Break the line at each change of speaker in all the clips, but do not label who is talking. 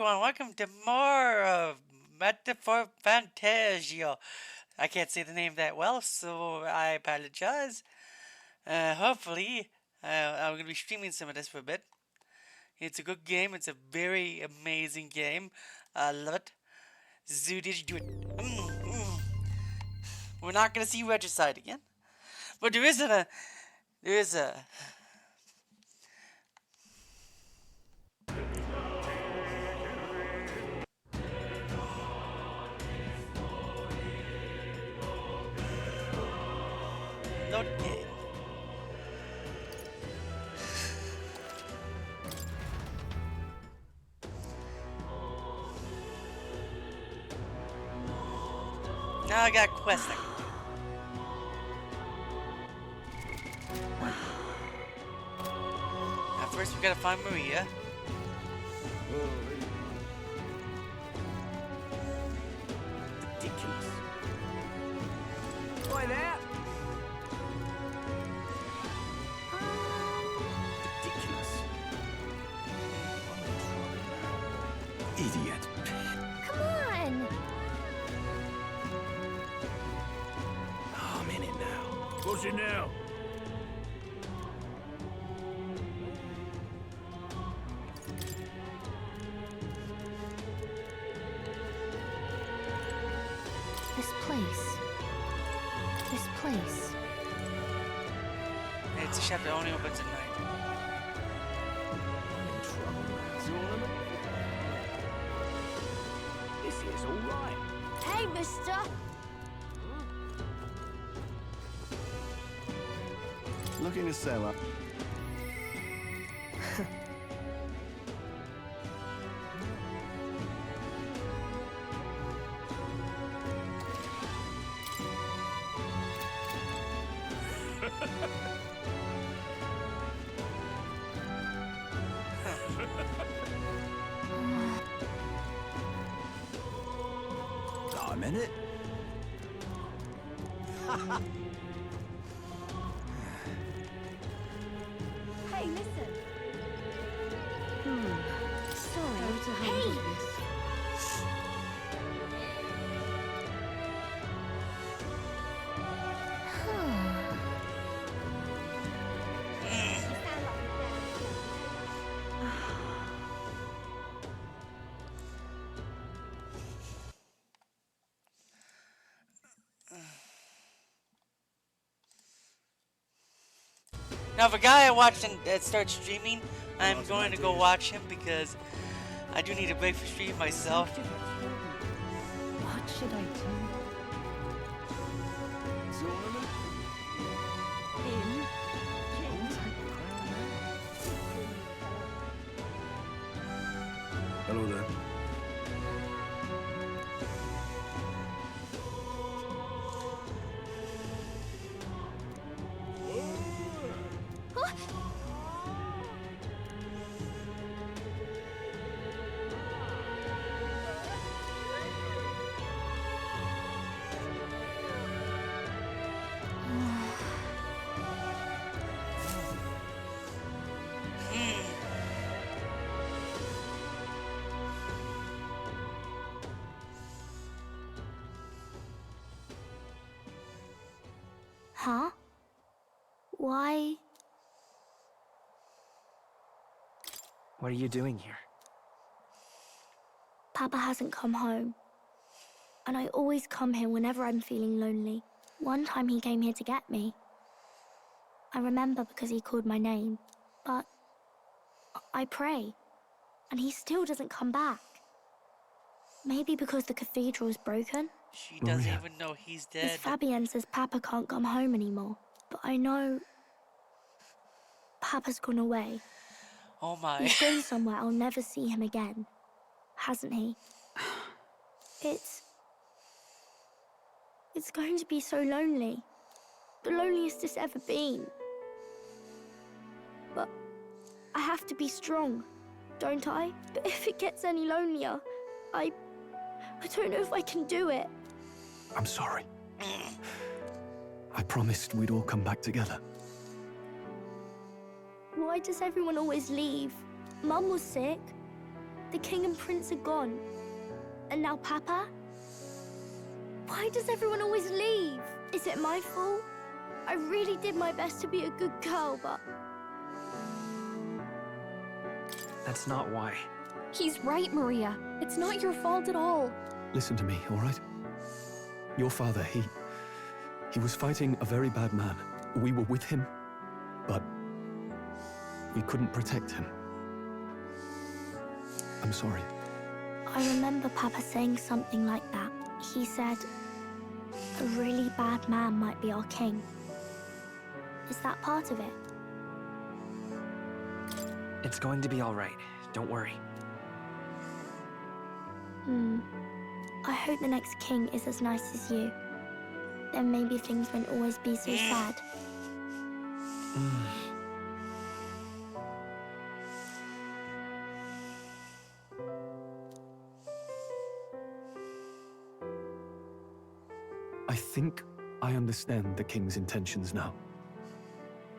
Everyone, welcome to more of ReFantazio. I can't say the name that well, so I apologize. Hopefully, I'm going to be streaming some of this for a bit. It's a good game. It's a very amazing game. I love it. Zoo, did you do it? We're not going to see Regicide again, but there is a. Load game. Now I got quests I can do. Now first we gotta find Maria.
Ridiculous. Why that? Ridiculous. Idiot.
Come on!
Oh, I'm in it now. What's it now?
This place.
It's a shop that only opens at night.
I'm in trouble now. Tournament? This is all right.
Hey, mister!
Looking to sell up.
I'm in it.
Hey, listen. Sorry. Hey!
Now, if a guy I watched that starts streaming, I'm going to go watch him because I do need a break for streaming myself.
What should I do?
Tournament?
In?
Hello there.
Huh? Why?
What are you doing here?
Papa hasn't come home. And I always come here whenever I'm feeling lonely. One time he came here to get me. I remember because he called my name. But I pray. And he still doesn't come back. Maybe because the cathedral's broken?
She doesn't
Maria.
even know he's
Miss
dead.
Fabienne says Papa can't come home anymore. But I know Papa's gone away.
Oh my.
He's gone somewhere I'll never see him again. Hasn't he? It's going to be so lonely. The loneliest it's ever been. But I have to be strong, don't I? But if it gets any lonelier, I don't know if I can do it.
I'm sorry. I promised we'd all come back together.
Why does everyone always leave? Mum was sick. The king and prince are gone. And now Papa? Why does everyone always leave? Is it my fault? I really did my best to be a good girl, but...
That's not why.
He's right, Maria. It's not your fault at all.
Listen to me, all right? Your father, he was fighting a very bad man. We were with him, but we couldn't protect him. I'm sorry.
I remember Papa saying something like that. He said, a really bad man might be our king. Is that part of it?
It's going to be all right. Don't worry.
I hope the next king is as nice as you. Then maybe things won't always be so sad.
I think I understand the king's intentions now.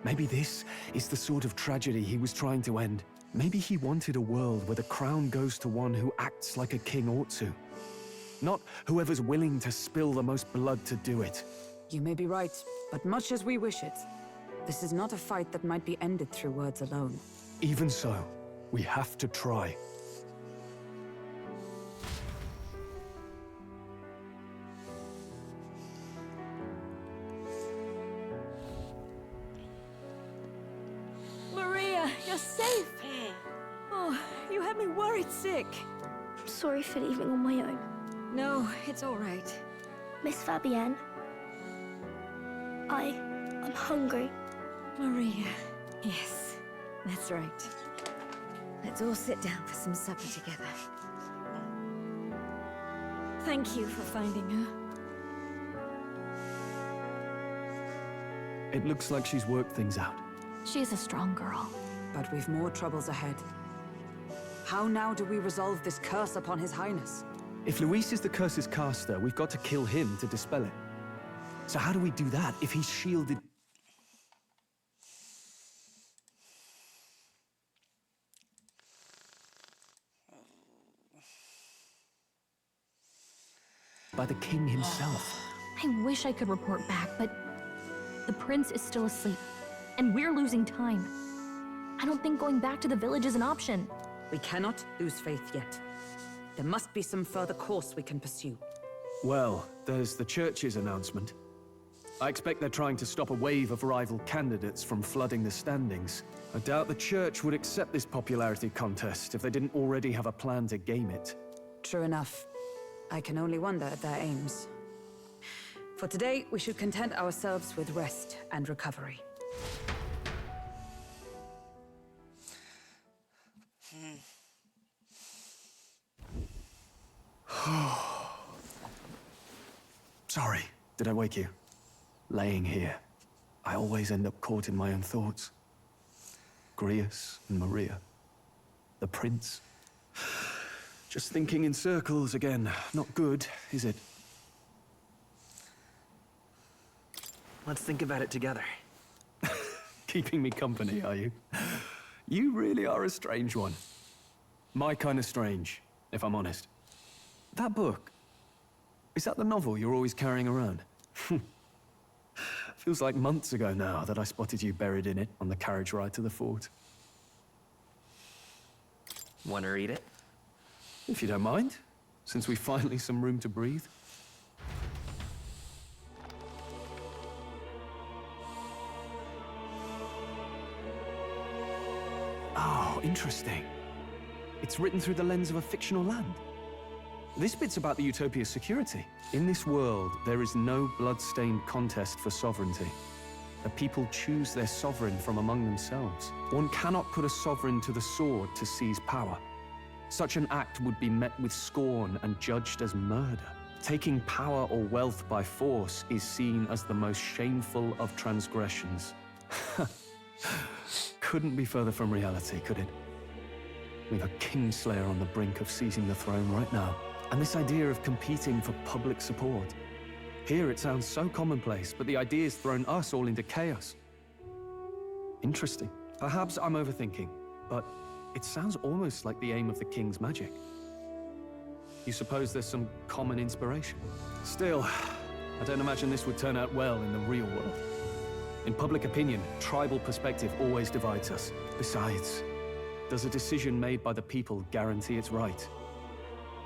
Maybe this is the sort of tragedy he was trying to end. Maybe he wanted a world where the crown goes to one who acts like a king ought to. Not whoever's willing to spill the most blood to do it.
You may be right, but much as we wish it, this is not a fight that might be ended through words alone.
Even so, we have to try.
Maria, you're safe! Oh, you had me worried sick.
Sorry for leaving on my own.
No, it's all right.
Miss Fabienne, I'm hungry.
Maria, yes, that's right. Let's all sit down for some supper together. Thank you for finding her.
It looks like she's worked things out.
She's a strong girl.
But we've more troubles ahead. How now do we resolve this curse upon His Highness?
If Luis is the curse's caster, we've got to kill him to dispel it. So how do we do that if he's shielded? By the king himself.
I wish I could report back, but the prince is still asleep, and we're losing time. I don't think going back to the village is an option.
We cannot lose faith yet. There must be some further course we can pursue.
Well, there's the church's announcement. I expect they're trying to stop a wave of rival candidates from flooding the standings. I doubt the church would accept this popularity contest if they didn't already have a plan to game it.
True enough. I can only wonder at their aims. For today, we should content ourselves with rest and recovery.
Sorry, did I wake you? Laying here, I always end up caught in my own thoughts. Grius and Maria. The prince. Just thinking in circles again. Not good, is it?
Let's think about it together.
Keeping me company, are you? You really are a strange one. My kind of strange, if I'm honest. That book, is that the novel you're always carrying around? Feels like months ago now that I spotted you buried in it on the carriage ride to the fort.
Want to read it?
If you don't mind, since we've finally some room to breathe. Oh, interesting. It's written through the lens of a fictional land. This bit's about the Utopia's security. In this world, there is no blood-stained contest for sovereignty. The people choose their sovereign from among themselves. One cannot put a sovereign to the sword to seize power. Such an act would be met with scorn and judged as murder. Taking power or wealth by force is seen as the most shameful of transgressions. Couldn't be further from reality, could it? We've a kingslayer on the brink of seizing the throne right now. And this idea of competing for public support. Here it sounds so commonplace, but the idea's thrown us all into chaos. Interesting. Perhaps I'm overthinking, but It sounds almost like the aim of the king's magic. You suppose there's some common inspiration? Still, I don't imagine this would turn out well in the real world. In public opinion, tribal perspective always divides us. Besides, does a decision made by the people guarantee it's right?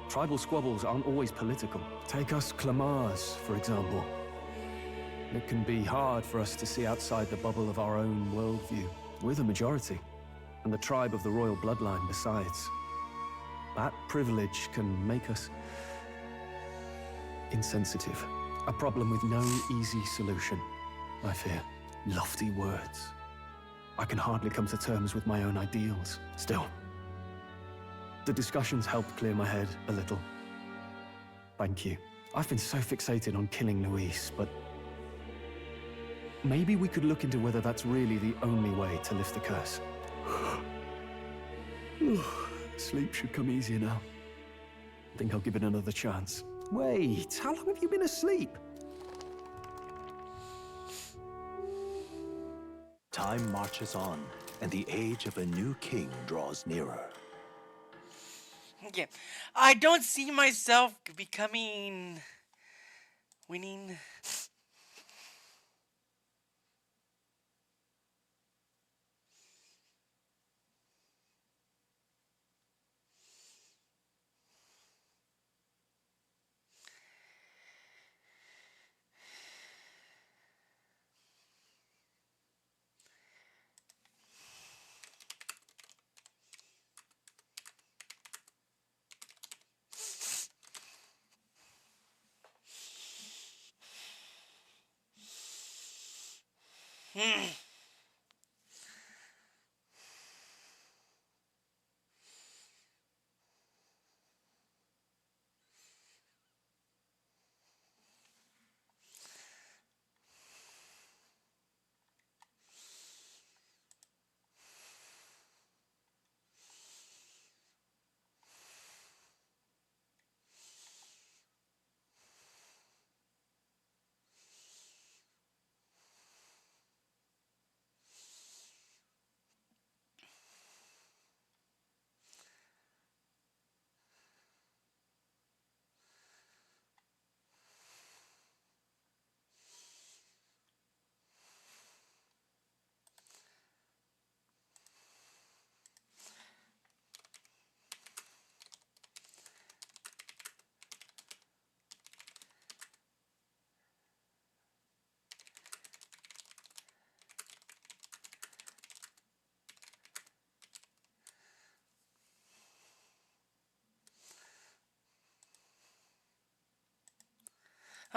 Tribal squabbles aren't always political. Take us Clamars, for example. It can be hard for us to see outside the bubble of our own worldview. We're the majority, and the tribe of the royal bloodline besides. That privilege can make us insensitive. A problem with no easy solution, I fear. Lofty words. I can hardly come to terms with my own ideals. Still, the discussions helped clear my head a little. Thank you. I've been so fixated on killing Luis, but maybe we could look into whether that's really the only way to lift the curse. Sleep should come easier now. I think I'll give it another chance. Wait, how long have you been asleep?
Time marches on, and the age of a new king draws nearer.
Okay. I don't see myself becoming... winning...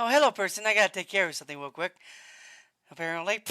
Oh, hello, person. I gotta take care of something real quick. Apparently.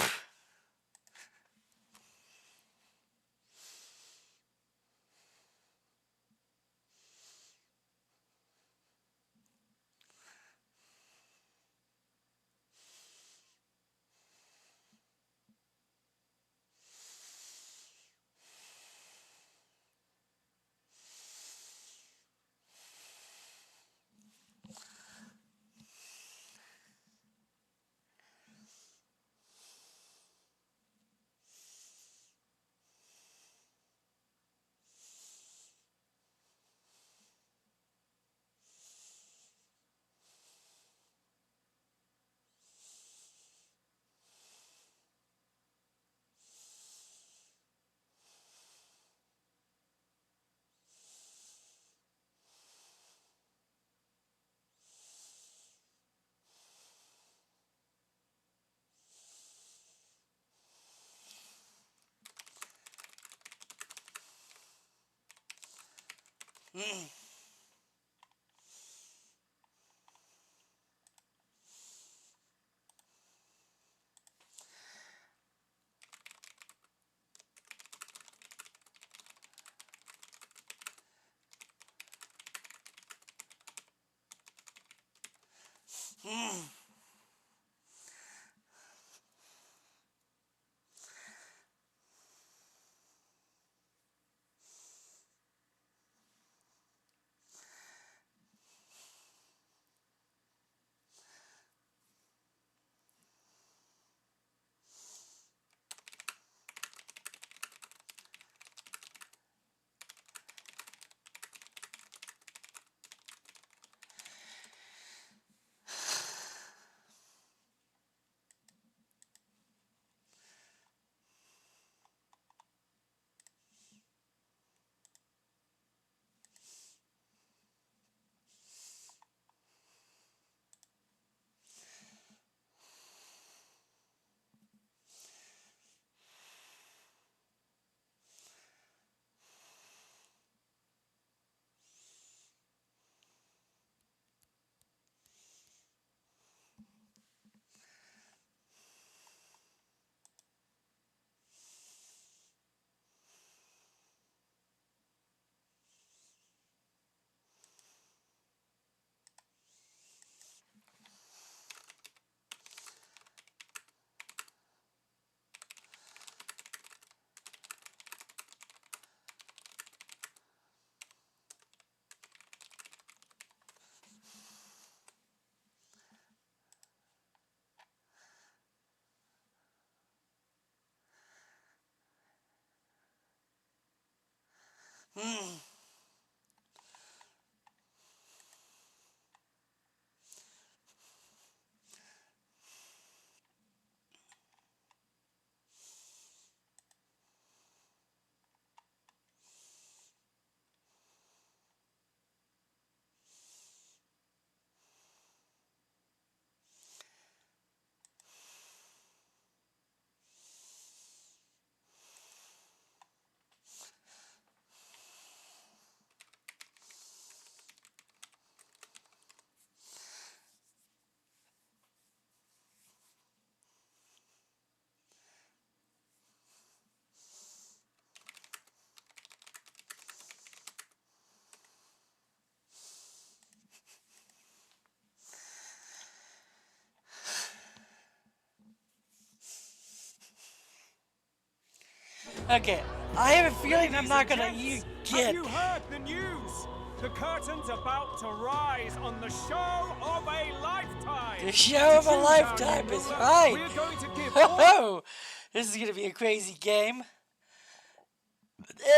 Okay, I have a feeling I'm
Ladies
not
and
gonna
gents,
get
have you heard the news? The curtain's about to rise on the show of a lifetime.
the show of
To
a
choose our
lifetime
new
is
ruler,
right.
We're going to give
Ho
all
ho! This is gonna be a crazy game.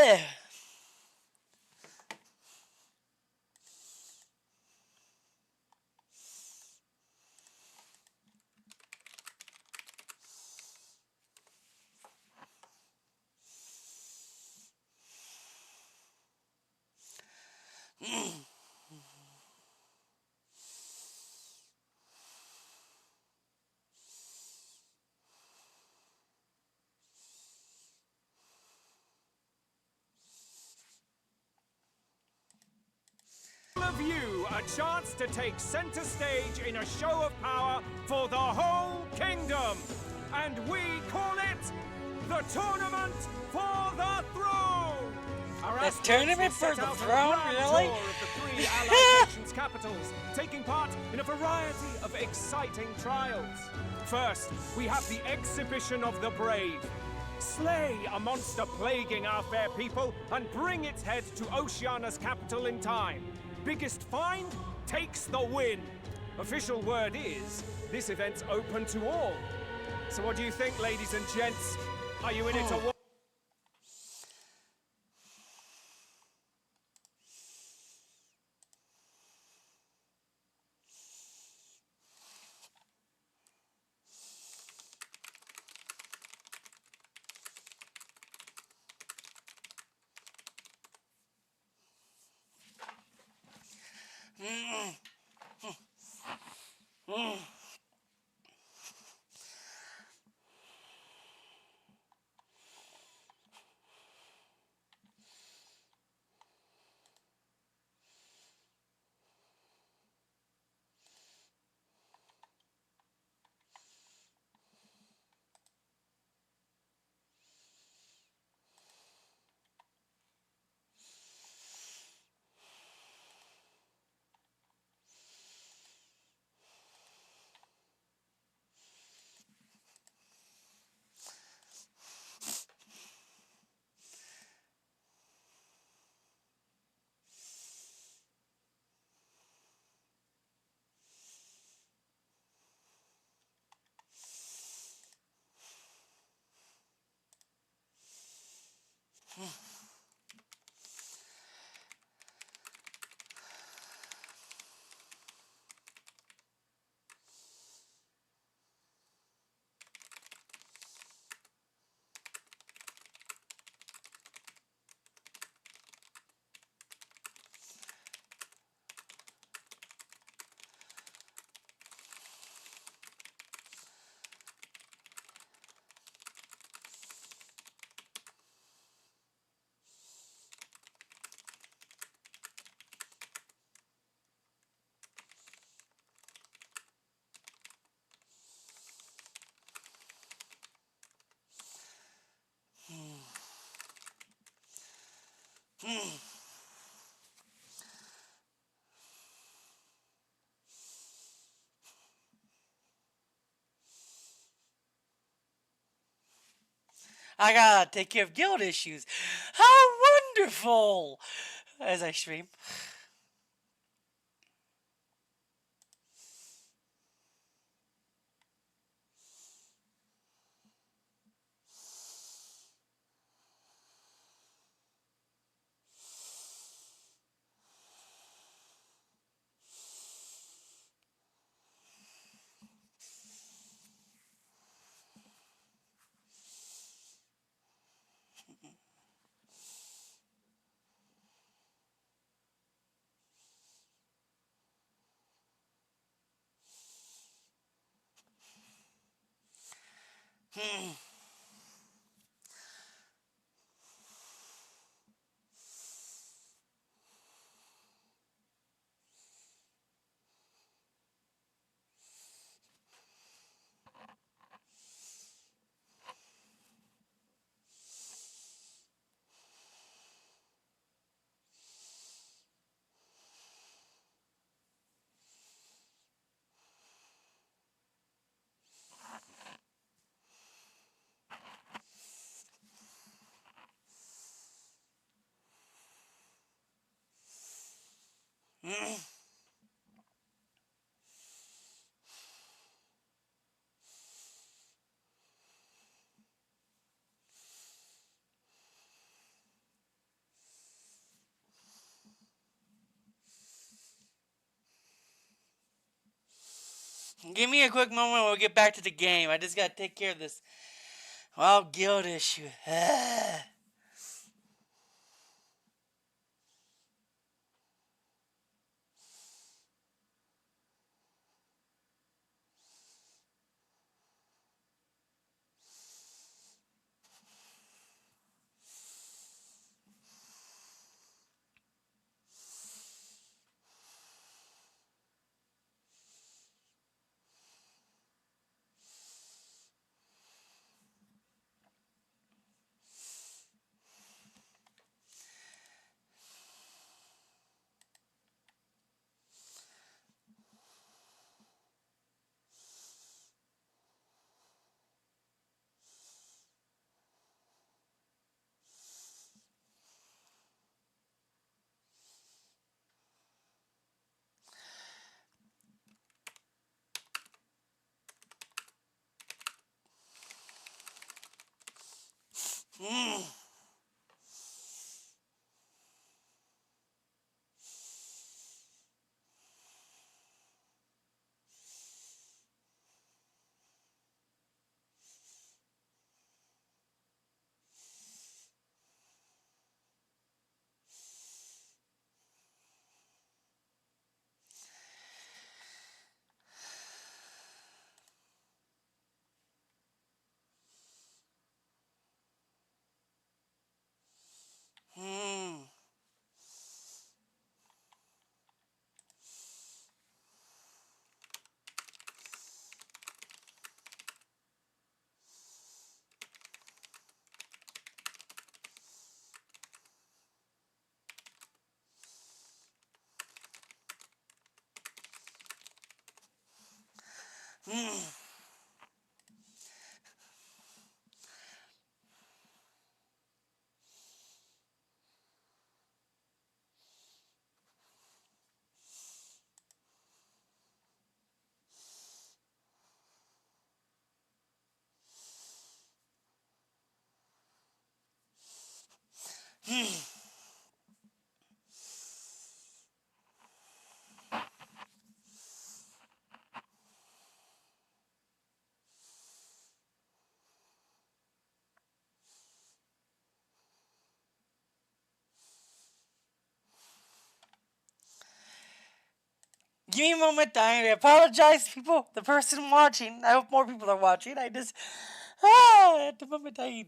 Ugh.
of you a chance to take center stage in a show of power for the whole kingdom. And we call it the Tournament for the Throne. Our
The
aspirants
Tournament
will
for
set
the
out on a
Throne,
grand
really?
tour of the three allied nations' capitals, taking part in a variety of exciting trials. First, we have the Exhibition of the Brave. Slay a monster plaguing our fair people and bring its head to Oceania's capital in time. Biggest find takes the win. Official word is, this event's open to all. So what do you think, ladies and gents? Are you in it to win?
I gotta take care of guild issues. How wonderful! As I stream. Give me a quick moment. We'll get back to the game. I just gotta take care of this guild issue. Give me a moment. I apologize, people. The person watching. I hope more people are watching. I just at the moment I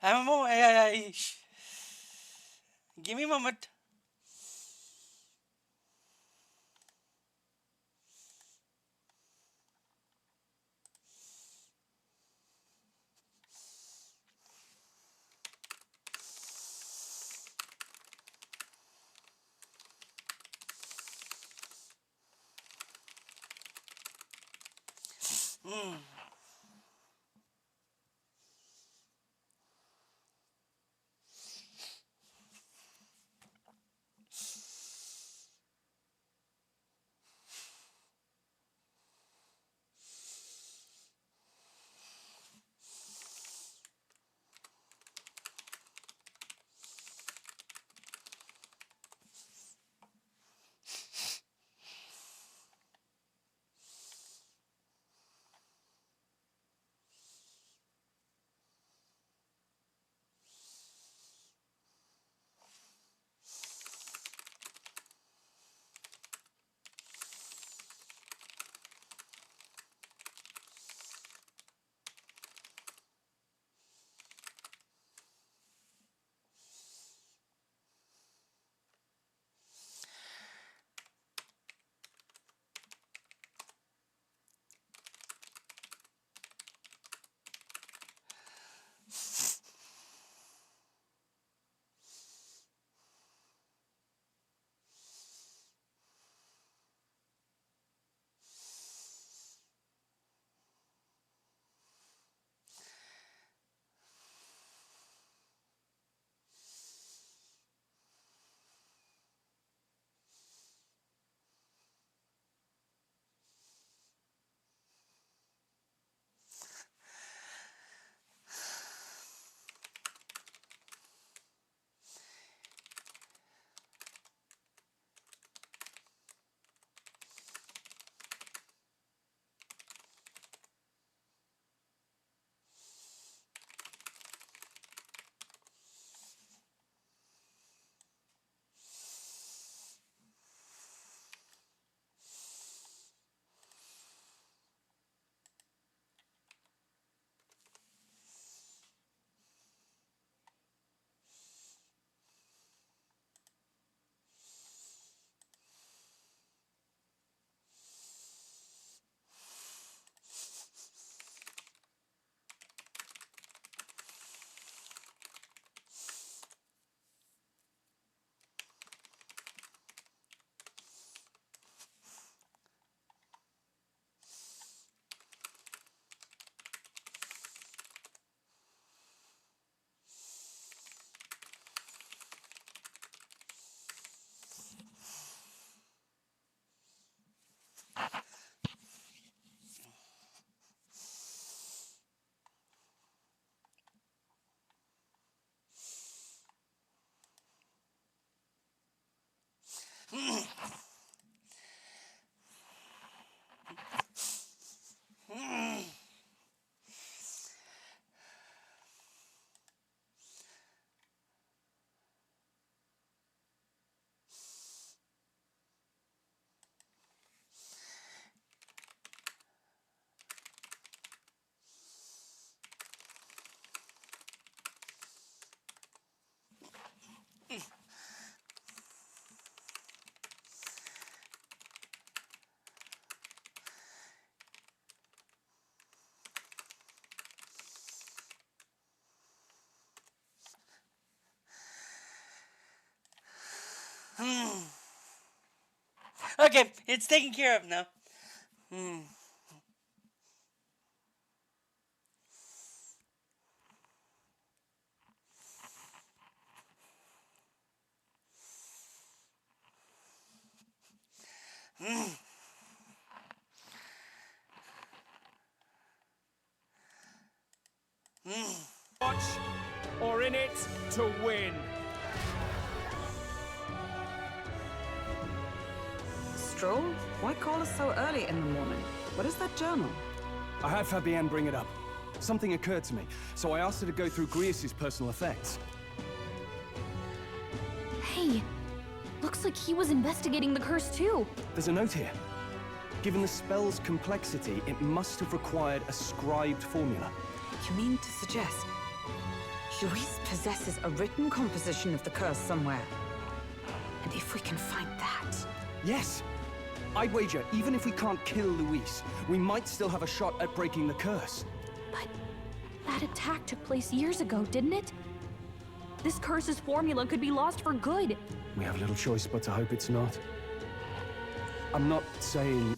I'm a moment. Give me a moment. Okay, it's taken care of now.
Watch, or in it to win.
Stroll? Why call us so early in the morning? What is that journal?
I had Fabienne bring it up. Something occurred to me, so I asked her to go through Grius' personal effects.
Hey, looks like he was investigating the curse too.
There's a note here. Given the spell's complexity, it must have required a scribed formula.
You mean to suggest Luis possesses a written composition of the curse somewhere. And if we can find that...
Yes! I'd wager, even if we can't kill Luis, we might still have a shot at breaking the curse.
But that attack took place years ago, didn't it? This curse's formula could be lost for good.
We have little choice but to hope it's not. I'm not saying...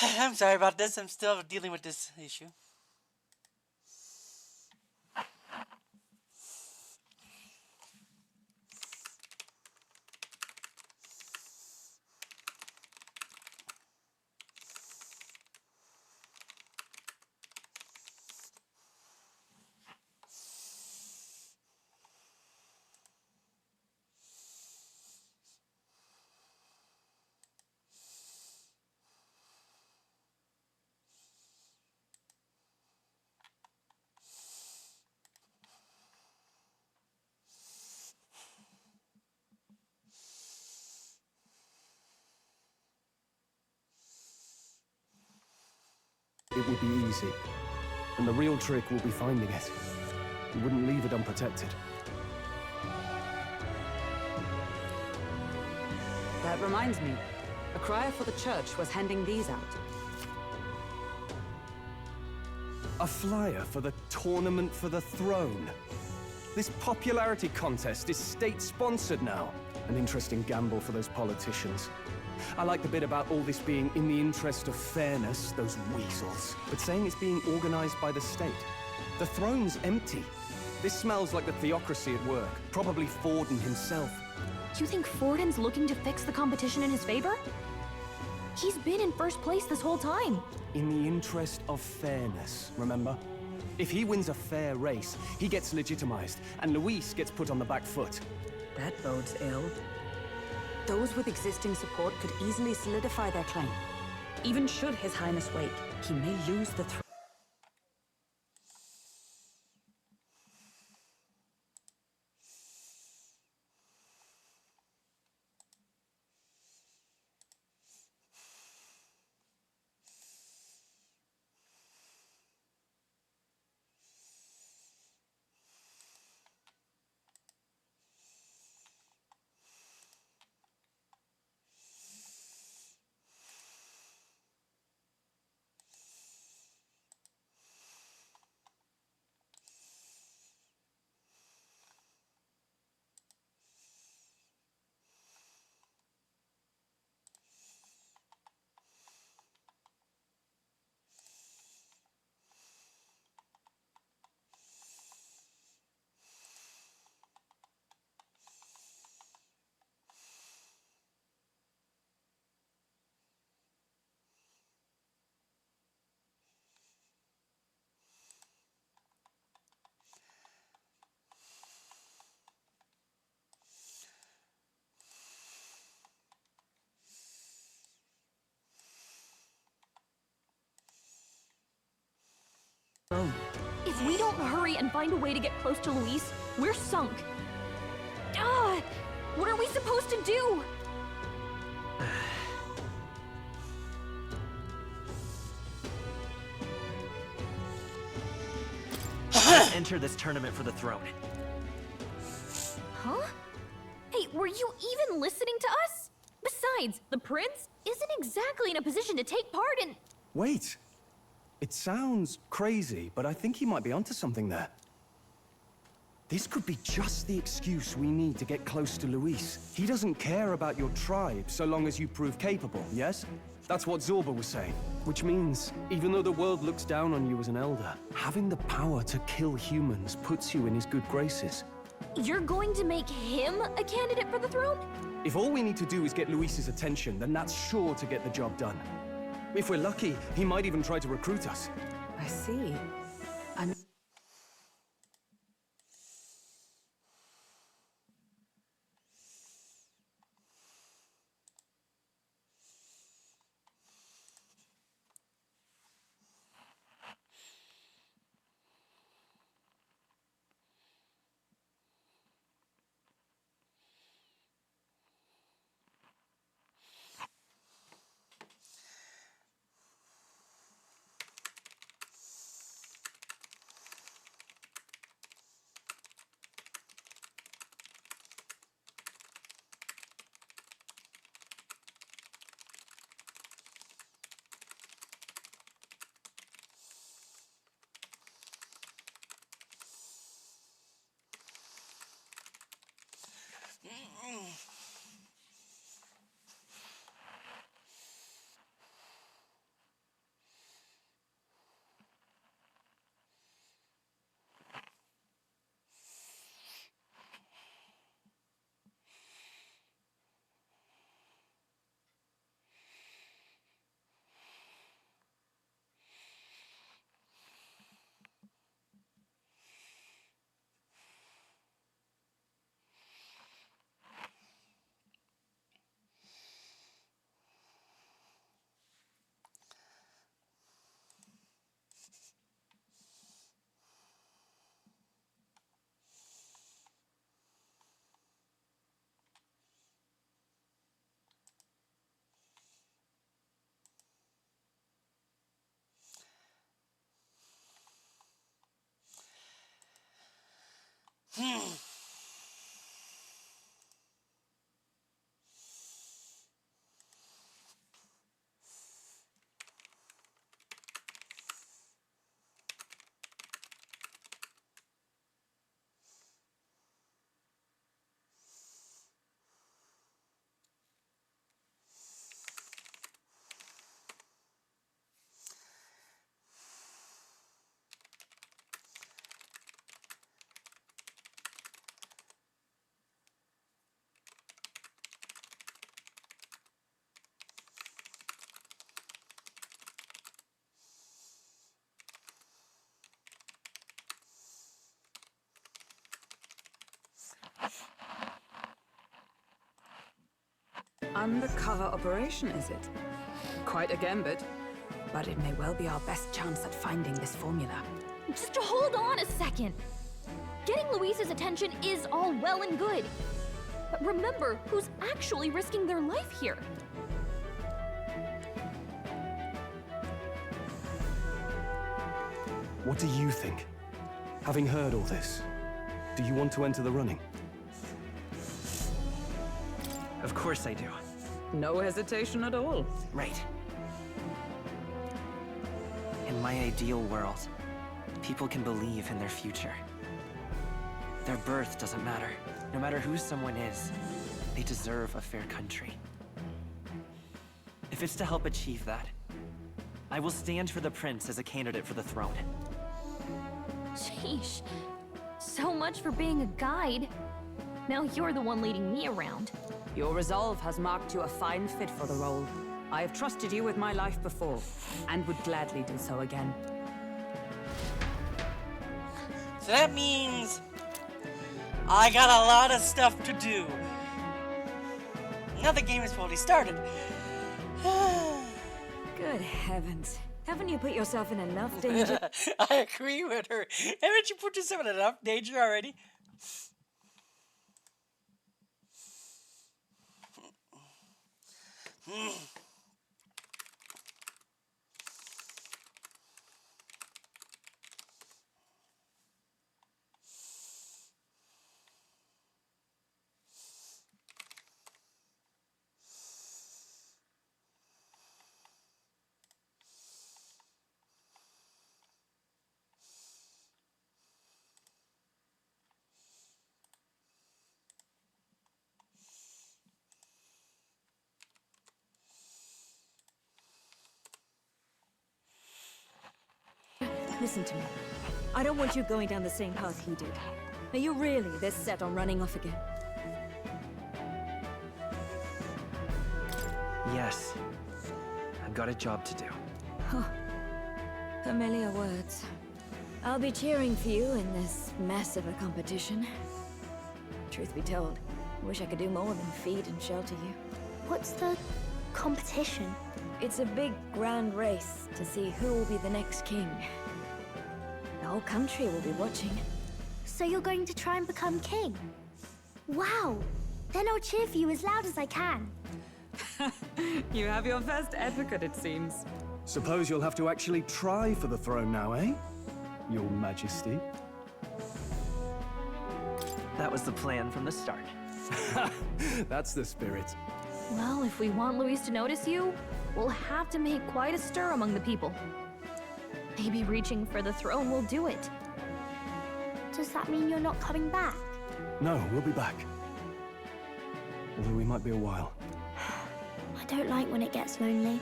I'm sorry about this. I'm still dealing with this issue.
It would be easy. And the real trick will be finding it. You wouldn't leave it unprotected.
That reminds me. A crier for the church was handing these out.
A flyer for the Tournament for the Throne. This popularity contest is state-sponsored now. An interesting gamble for those politicians. I like the bit about all this being in the interest of fairness, those weasels. But saying it's being organized by the state. The throne's empty. This smells like the theocracy at work. Probably Forden himself.
You think Forden's looking to fix the competition in his favor? He's been in first place this whole time.
In the interest of fairness, remember? If he wins a fair race, he gets legitimized, and Luis gets put on the back foot.
That bodes ill. Those with existing support could easily solidify their claim. Even should His Highness wake, he may lose the throne.
If we don't hurry and find a way to get close to Luis, we're sunk. Ah, what are we supposed to do?
Let's enter this tournament for the throne.
Huh? Hey, were you even listening to us? Besides, the prince isn't exactly in a position to take part in...
Wait. It sounds crazy, but I think he might be onto something there. This could be just the excuse we need to get close to Luis. He doesn't care about your tribe so long as you prove capable, yes? That's what Zorba was saying. Which means, even though the world looks down on you as an elder, having the power to kill humans puts you in his good graces.
You're going to make him a candidate for the throne?
If all we need to do is get Luis's attention, then that's sure to get the job done. If we're lucky, he might even try to recruit us.
I see. And undercover operation, is it? Quite a gambit. But it may well be our best chance at finding this formula.
Just hold on a second. Getting Luis's attention is all well and good. But remember who's actually risking their life here.
What do you think? Having heard all this, do you want to enter the running?
Of course I do.
No hesitation at all.
Right. In my ideal world, people can believe in their future. Their birth doesn't matter. No matter who someone is, they deserve a fair country. If it's to help achieve that, I will stand for the prince as a candidate for the throne.
Sheesh. So much for being a guide. Now you're the one leading me around.
Your resolve has marked you a fine fit for the role. I have trusted you with my life before, and would gladly do so again.
So that means I got a lot of stuff to do. Now the game has already started.
Good heavens. Haven't you put yourself in enough danger?
I agree with her. Haven't you put yourself in enough danger already?
Listen to me. I don't want you going down the same path he did. Are you really this set on running off again?
Yes. I've got a job to do.
Huh. Familiar words. I'll be cheering for you in this mess of a competition. Truth be told, I wish I could do more than feed and shelter you.
What's the competition?
It's a big, grand race to see who will be the next king. The whole country will be watching.
So you're going to try and become king? Wow! Then I'll cheer for you as loud as I can.
You have your first advocate, it seems.
Suppose you'll have to actually try for the throne now, eh? Your Majesty.
That was the plan from the start.
That's the spirit.
Well, if we want Luis to notice you, we'll have to make quite a stir among the people. Maybe reaching for the throne will do it.
Does that mean you're not coming back?
No, we'll be back. Although we might be a while.
I don't like when it gets lonely.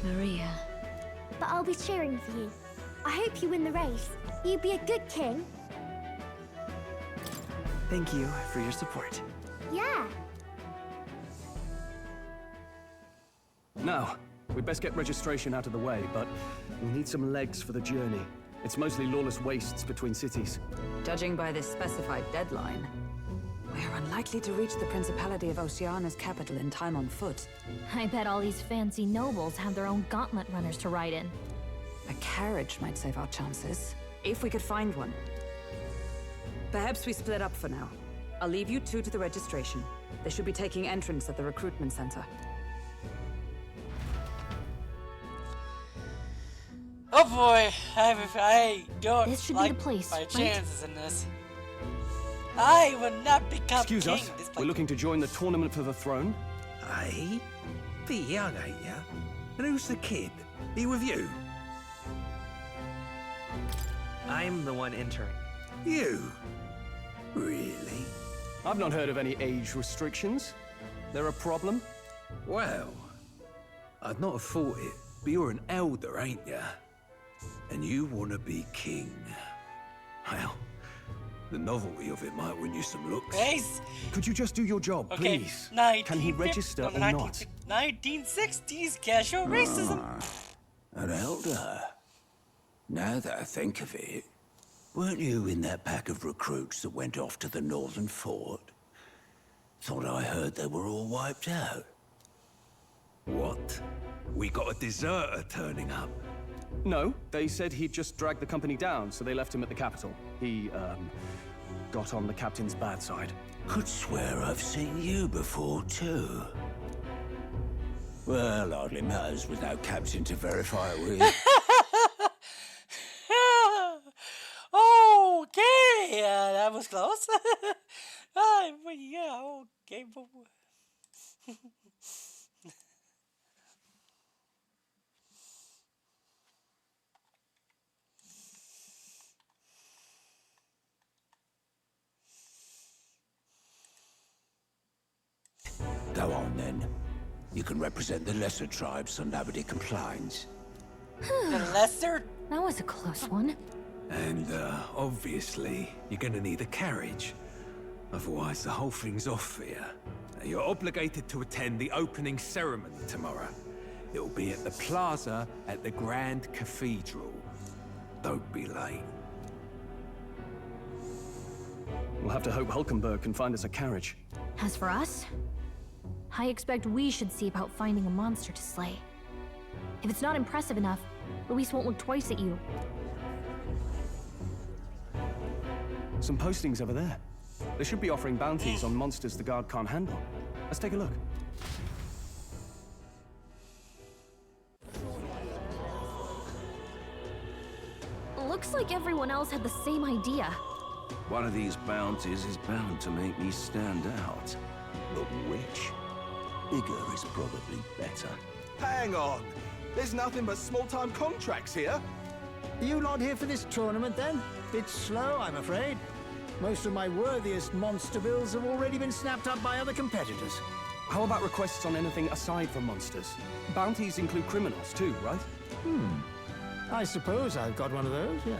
Maria.
But I'll be cheering for you. I hope you win the race. You be a good king.
Thank you for your support.
Yeah.
Now, we'd best get registration out of the way, but we'll need some legs for the journey. It's mostly lawless wastes between cities.
Judging by this specified deadline, we're unlikely to reach the Principality of Oceana's capital in time on foot.
I bet all these fancy nobles have their own gauntlet runners to ride in.
A carriage might save our chances, if we could find one. Perhaps we split up for now. I'll leave you two to the registration. They should be taking entrance at the recruitment center.
Oh boy, I don't
This should be
like
the place,
my
right?
chances in this. I will not become
Excuse
king.
us,
This
we're
place.
looking to join the tournament for the throne.
Hey? Bit young, ain't ya? And who's the kid? He with you?
I'm the one entering.
You? Really?
I've not heard of any age restrictions. They're a problem?
Well, I'd not have thought it, but you're an elder, ain't ya? And you want to be king. Well, the novelty of it might win you some looks.
Ace.
Could you just do your job,
Okay,
please?
1950
Can he register
no,
or not?
1960s casual racism.
An elder? Now that I think of it, weren't you in that pack of recruits that went off to the northern fort? Thought I heard they were all wiped out. What? We got a deserter turning up?
No, they said he'd just dragged the company down, so they left him at the capital. He, got on the captain's bad side.
Could swear I've seen you before, too. Well, hardly matters with no captain to verify it with.
Okay, that was close. Yeah, okay.
Go on, then. You can represent the lesser tribes so nobody complains.
The lesser.
That was a close one.
And, obviously, you're gonna need a carriage. Otherwise, the whole thing's off for you. You're obligated to attend the opening ceremony tomorrow. It'll be at the plaza at the Grand Cathedral. Don't be late.
We'll have to hope Hulkenberg can find us a carriage.
As for us, I expect we should see about finding a monster to slay. If it's not impressive enough, Luis won't look twice at you.
Some postings over there. They should be offering bounties on monsters the guard can't handle. Let's take a look.
Looks like everyone else had the same idea.
One of these bounties is bound to make me stand out.
But which? Bigger is probably better.
Hang on! There's nothing but small-time contracts here!
Are you not here for this tournament, then? Bit slow, I'm afraid. Most of my worthiest monster bills have already been snapped up by other competitors.
How about requests on anything aside from monsters? Bounties include criminals too, right?
I suppose I've got one of those, yeah.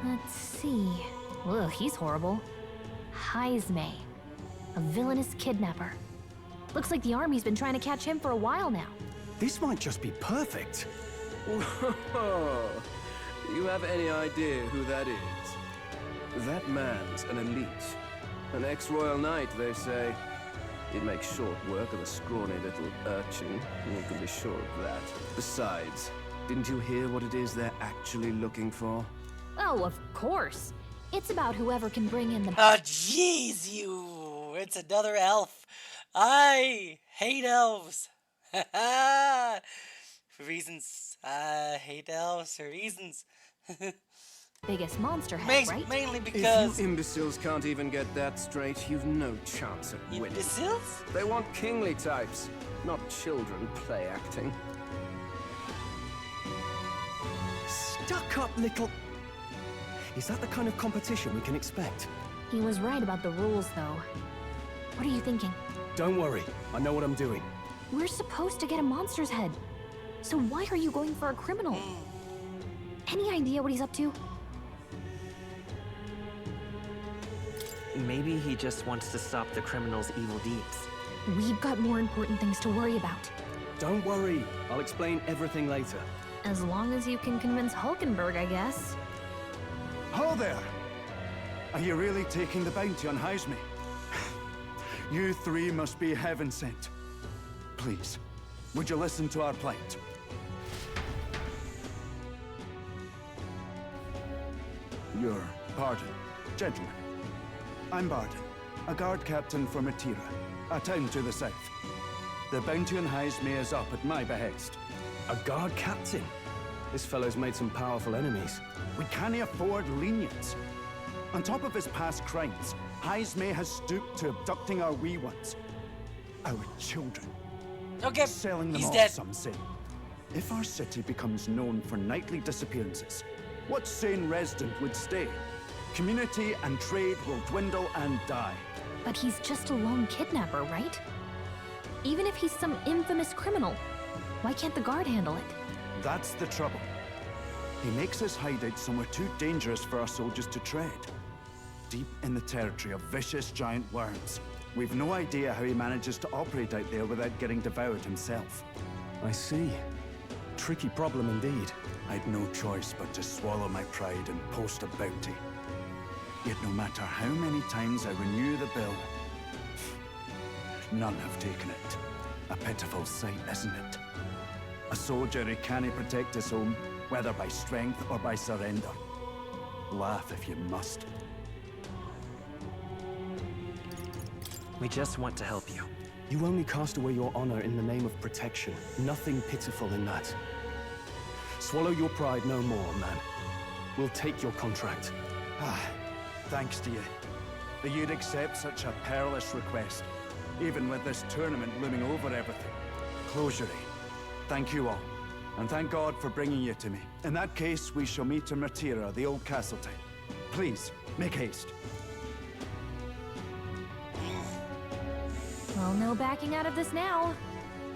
Let's see. Ugh, he's horrible. Heisme, a villainous kidnapper. Looks like the army's been trying to catch him for a while now.
This might just be perfect.
Whoa. Do you have any idea who that is? That man's an elite. An ex-royal knight, they say. He'd make short work of a scrawny little urchin. You can be sure of that. Besides, didn't you hear what it is they're actually looking for?
Oh, of course. It's about whoever can bring in the...
Oh, jeez, you! It's another elf. I hate elves. For reasons. I hate elves for reasons.
biggest monster head, right?
Mainly because...
If you imbeciles can't even get that straight, you've no chance at winning.
Imbeciles?
They want kingly types, not children play acting.
Stuck-up little... Is that the kind of competition we can expect?
He was right about the rules, though. What are you thinking?
Don't worry, I know what I'm doing.
We're supposed to get a monster's head. So why are you going for a criminal? Any idea what he's up to?
Maybe he just wants to stop the criminal's evil deeds.
We've got more important things to worry about.
Don't worry, I'll explain everything later.
As long as you can convince Hulkenberg, I guess.
Ho there! Are you really taking the bounty on Heisme? You three must be heaven sent. Please, would you listen to our plight? Your pardon, gentlemen. I'm Barton, a guard captain for Matira, a town to the south. The bounty on Heisme is up at my behest.
A guard captain? This fellow's made some powerful enemies.
We can't afford lenience. On top of his past crimes, Heisme has stooped to abducting our wee ones. Our children.
Okay,
Selling them
he's
off,
dead.
some say. If our city becomes known for nightly disappearances, what sane resident would stay? Community and trade will dwindle and die.
But he's just a lone kidnapper, right? Even if he's some infamous criminal, why can't the guard handle it?
That's the trouble. He makes his hideout somewhere too dangerous for our soldiers to tread. Deep in the territory of vicious giant worms. We've no idea how he manages to operate out there without getting devoured himself.
I see. Tricky problem indeed.
I'd no choice but to swallow my pride and post a bounty. Yet no matter how many times I renew the bill, none have taken it. A pitiful sight, isn't it? A soldier who can't protect his home, whether by strength or by surrender. Laugh if you must.
We just want to help you.
You only cast away your honor in the name of protection. Nothing pitiful in that. Swallow your pride no more, man. We'll take your contract.
Thanks to you. That you'd accept such a perilous request, even with this tournament looming over everything. Closure. Thank you all, and thank God for bringing you to me. In that case, we shall meet in Matira, the old castle town. Please, make haste.
Well, no backing out of this now.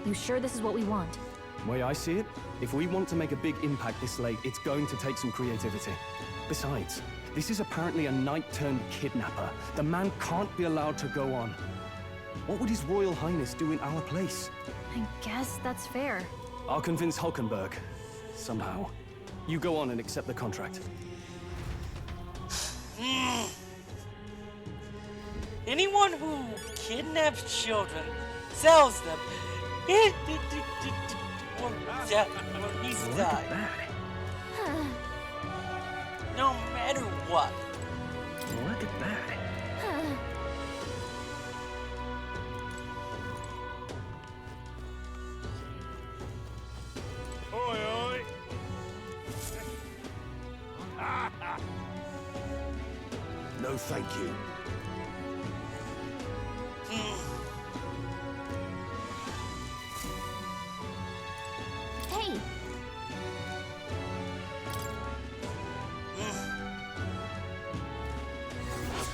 You sure this is what we want?
Way I see it, if we want to make a big impact this late, it's going to take some creativity. Besides, this is apparently a knight-turned-kidnapper. The man can't be allowed to go on. What would His Royal Highness do in our place?
I guess that's fair.
I'll convince Hulkenberg. Somehow. You go on and accept the contract.
Anyone who kidnaps children, sells them, Will he
Look
die?
at that.
No matter what.
Look at that.
Oi, oi!
No, thank you.
Hey,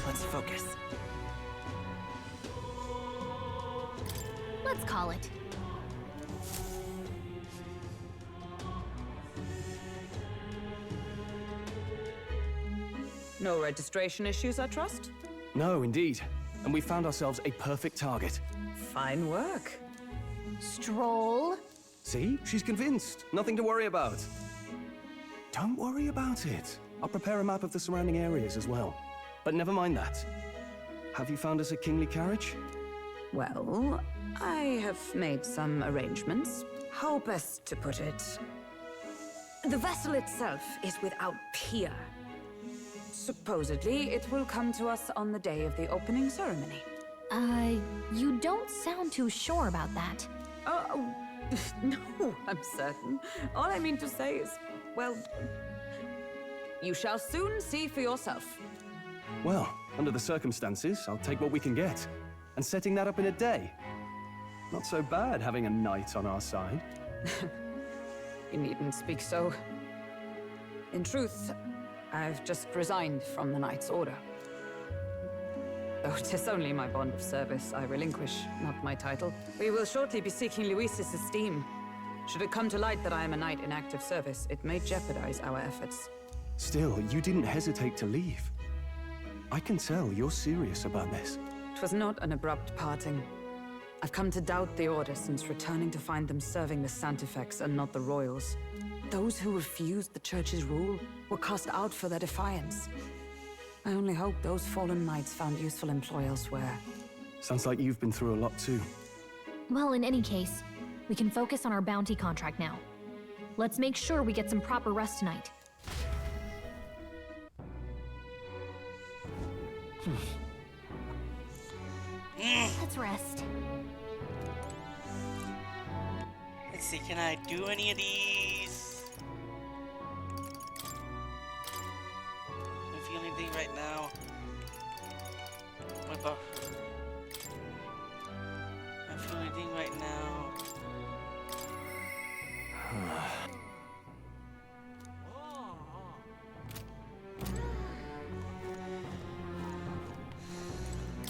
Let's focus.
let's call it.
No registration issues, I trust?
No, indeed. And we found ourselves a perfect target.
Fine work.
Stroll.
See? She's convinced. Nothing to worry about. Don't worry about it. I'll prepare a map of the surrounding areas as well. But never mind that. Have you found us a kingly carriage?
Well, I have made some arrangements. How best to put it? The vessel itself is without peer. Supposedly, it will come to us on the day of the opening ceremony.
You don't sound too sure about that.
Oh, no, I'm certain. All I mean to say is, well, you shall soon see for yourself.
Well, under the circumstances, I'll take what we can get. And setting that up in a day. Not so bad having a knight on our side.
You needn't speak so. In truth, I've just resigned from the Knight's Order. Though 'tis only my bond of service I relinquish, not my title. We will shortly be seeking Luis's esteem. Should it come to light that I am a knight in active service, it may jeopardize our efforts.
Still, you didn't hesitate to leave. I can tell you're serious about this.
It was not an abrupt parting. I've come to doubt the Order since returning to find them serving the Santifex and not the Royals. Those who refused the Church's rule were cast out for their defiance. I only hope those fallen knights found useful employ elsewhere.
Sounds like you've been through a lot too.
Well, in any case, we can focus on our bounty contract now. Let's make sure we get some proper rest tonight. Let's rest.
Let's see, can I do any of these? I'm feeling anything right now. What about? I'm feeling anything right now.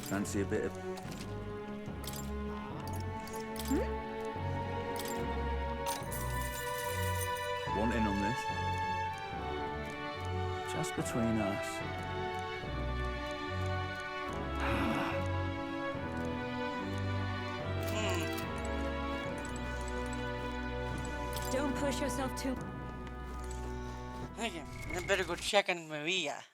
Fancy a bit of... Want in on this? Just between us.
Don't push yourself too.
Okay, I better go check on Maria.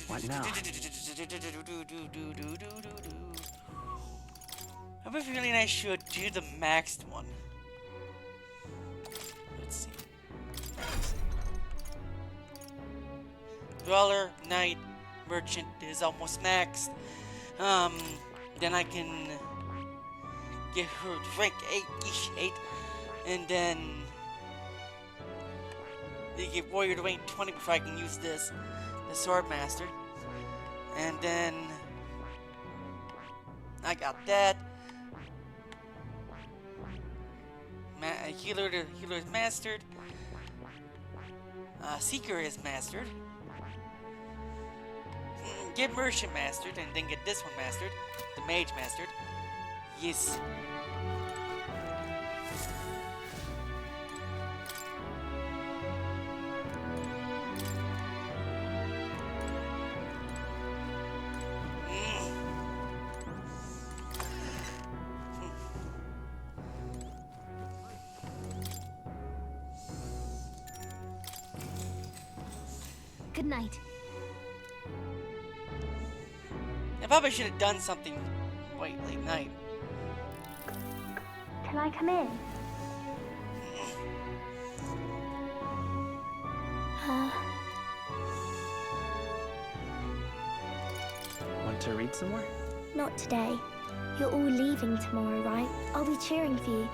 What now?
I have a feeling I should do the maxed one. Let's see. Dweller, Knight, Merchant is almost maxed. Then I can get her rank 8, and then they get Warrior to rank 20 before I can use this, the Sword Master. And then I got that. Healer is mastered. Seeker is mastered. Get Merchant mastered, and then get this one mastered. The Mage mastered. Yes.
Good night.
I probably should have done something quite late night.
Can I come in?
Want to read some more?
Not today. You're all leaving tomorrow, right? I'll be cheering for you.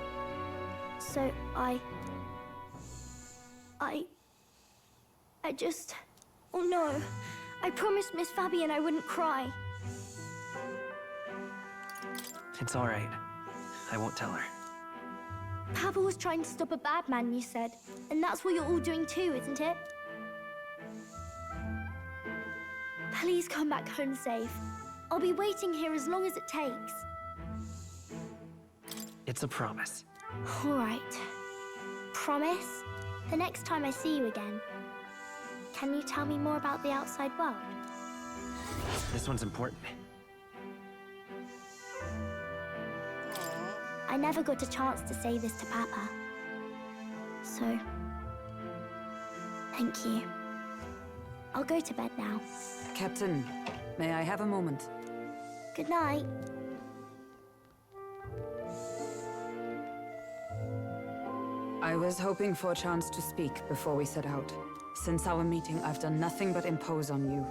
So I just... Oh no. I promised Miss Fabian I wouldn't cry.
It's all right. I won't tell her.
Papa was trying to stop a bad man, you said. And that's what you're all doing too, isn't it? Please come back home safe. I'll be waiting here as long as it takes.
It's a promise.
All right. Promise? The next time I see you again. Can you tell me more about the outside world?
This one's important.
I never got a chance to say this to Papa. So, thank you. I'll go to bed now.
Captain, may I have a moment?
Good night.
I was hoping for a chance to speak before we set out. Since our meeting, I've done nothing but impose on you.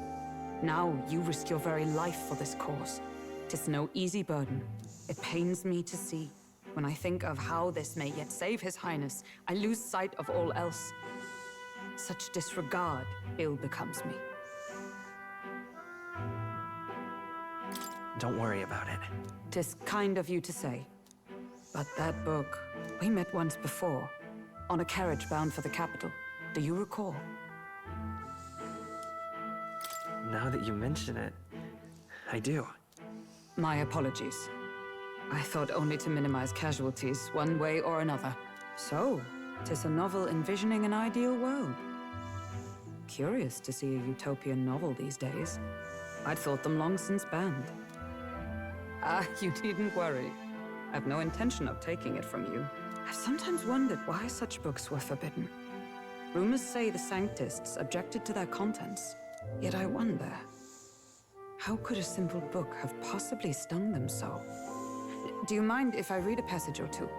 Now you risk your very life for this cause. 'Tis no easy burden. It pains me to see. When I think of how this may yet save His Highness, I lose sight of all else. Such disregard ill becomes me.
Don't worry about it.
'Tis kind of you to say. But that book, we met once before, on a carriage bound for the capital. Do you recall?
Now that you mention it, I do.
My apologies. I thought only to minimize casualties, one way or another. So, 'tis a novel envisioning an ideal world. Curious to see a utopian novel these days. I'd thought them long since banned. Ah, you needn't worry. I've no intention of taking it from you. I've sometimes wondered why such books were forbidden. Rumors say the Sanctists objected to their contents. Yet I wonder, how could a simple book have possibly stung them so? Do you mind if I read a passage or two?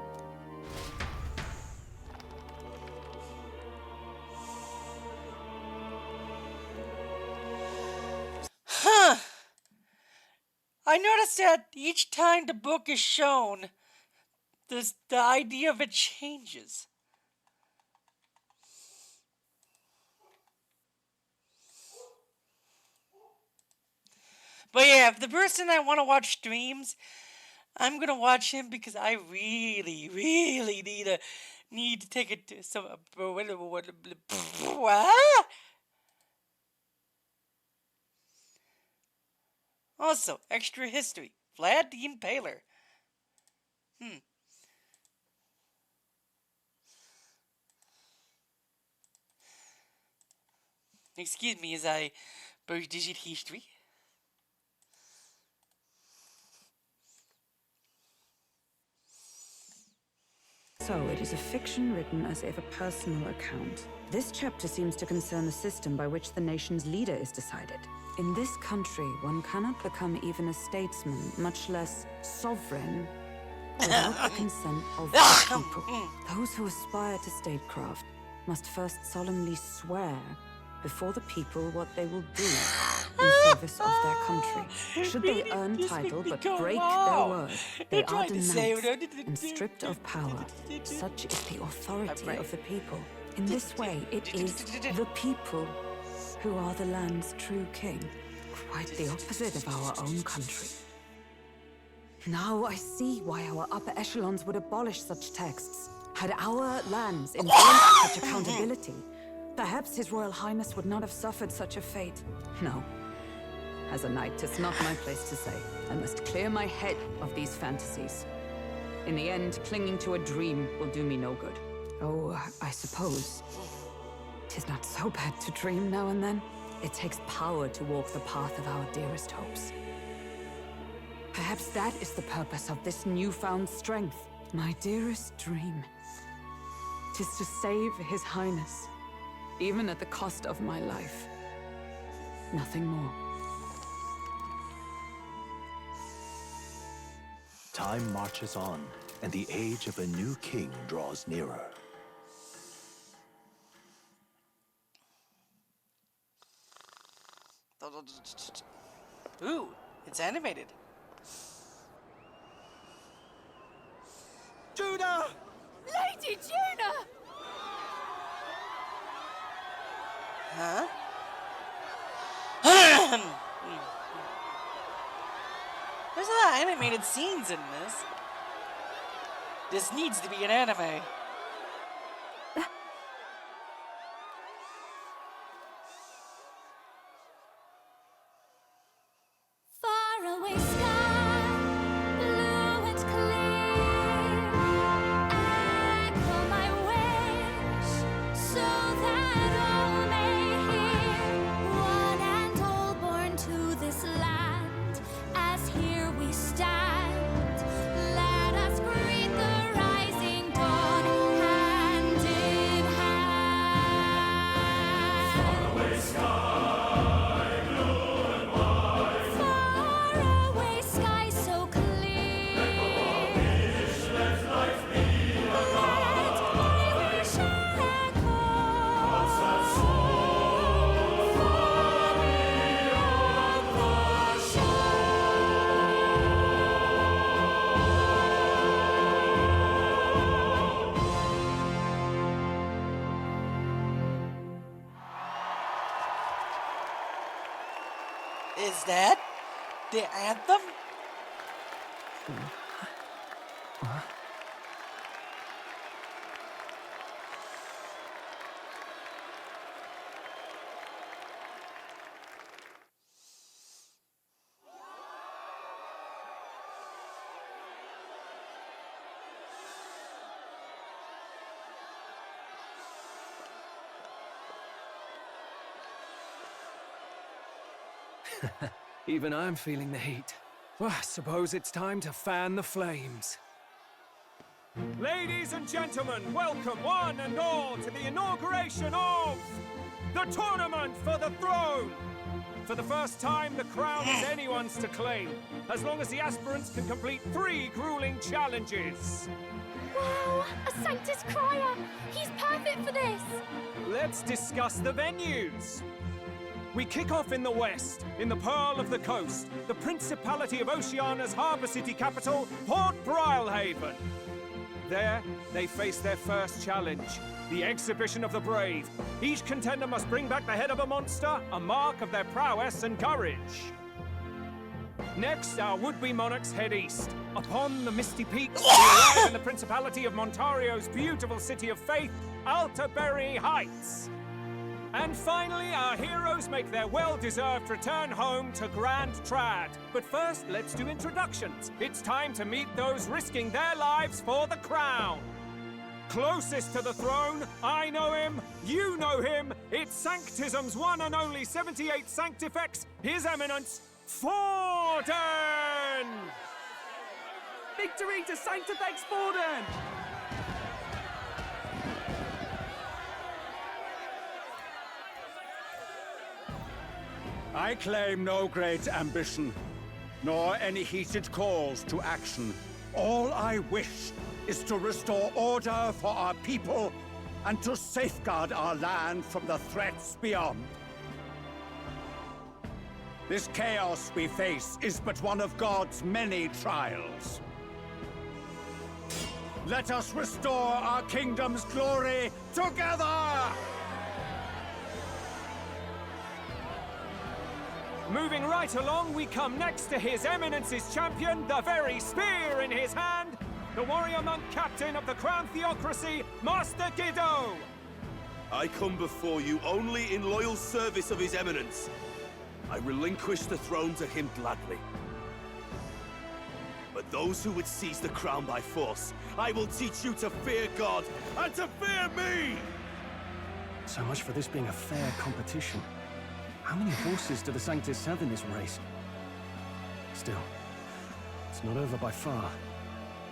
Huh. I noticed that each time the book is shown, the idea of it changes. But yeah, if the person I want to watch streams, I'm gonna watch him because I really, really need to take it to some. Also, extra history. Vlad the Impaler. Excuse me as I digit history.
So, it is a fiction written as if a personal account. This chapter seems to concern the system by which the nation's leader is decided. In this country, one cannot become even a statesman, much less sovereign, without the consent of the people. Those who aspire to statecraft must first solemnly swear before the people what they will do in service of their country. Should they earn title but break their word, they are denounced and stripped of power. Such is the authority of the people. In this way, it is the people who are the land's true king. Quite the opposite of our own country. Now I see why our upper echelons would abolish such texts. Had our lands embraced such accountability, perhaps His Royal Highness would not have suffered such a fate. No. As a knight, 'tis not my place to say. I must clear my head of these fantasies. In the end, clinging to a dream will do me no good. Oh, I suppose 'tis not so bad to dream now and then. It takes power to walk the path of our dearest hopes. Perhaps that is the purpose of this newfound strength. My dearest dream 'tis to save His Highness, even at the cost of my life. Nothing more.
Time marches on, and the age of a new king draws nearer.
Ooh, it's animated.
Judah!
Lady Juna!
Huh? There's a lot of animated scenes in this. This needs to be an anime.
Faraway sky, blue and clear. Echo my wish, so that all may hear. One and all born to this land, as here we stand. Let us greet the rising dawn, hand in hand. Faraway sky, blue and white. Faraway sky so clear. Let life be let my wish echo. Once that soul far beyond the
Is that the anthem?
Even I'm feeling the heat. Well, I suppose it's time to fan the flames. Ladies and gentlemen, welcome one and all to the inauguration of the Tournament for the Throne! For the first time, the crown is anyone's to claim, as long as the aspirants can complete 3 grueling challenges.
Wow, a Sanctus Crier! He's perfect for this!
Let's discuss the venues. We kick off in the west, in the Pearl of the Coast, the Principality of Oceania's harbour city capital, Port Brilehaven. There, they face their first challenge, the Exhibition of the Brave. Each contender must bring back the head of a monster, a mark of their prowess and courage. Next, our would-be monarchs head east. Upon the misty peaks, we arrive in the Principality of Montario's beautiful city of faith, Altaberry Heights. And finally, our heroes make their well-deserved return home to Grand Trad. But first, let's do introductions. It's time to meet those risking their lives for the crown. Closest to the throne, I know him, you know him. It's Sanctism's one and only 78 Sanctifex, His Eminence, Forden!
Victory to Sanctifex Forden!
I claim no great ambition, nor any heated calls to action. All I wish is to restore order for our people and to safeguard our land from the threats beyond. This chaos we face is but one of God's many trials. Let us restore our kingdom's glory together!
Moving right along, we come next to His Eminence's champion, the very spear in his hand, the warrior monk captain of the Crown Theocracy, Master Giddo!
I come before you only in loyal service of His Eminence. I relinquish the throne to him gladly. But those who would seize the crown by force, I will teach you to fear God and to fear me!
So much for this being a fair competition. How many horses do the Sanctus have in this race? Still, it's not over by far.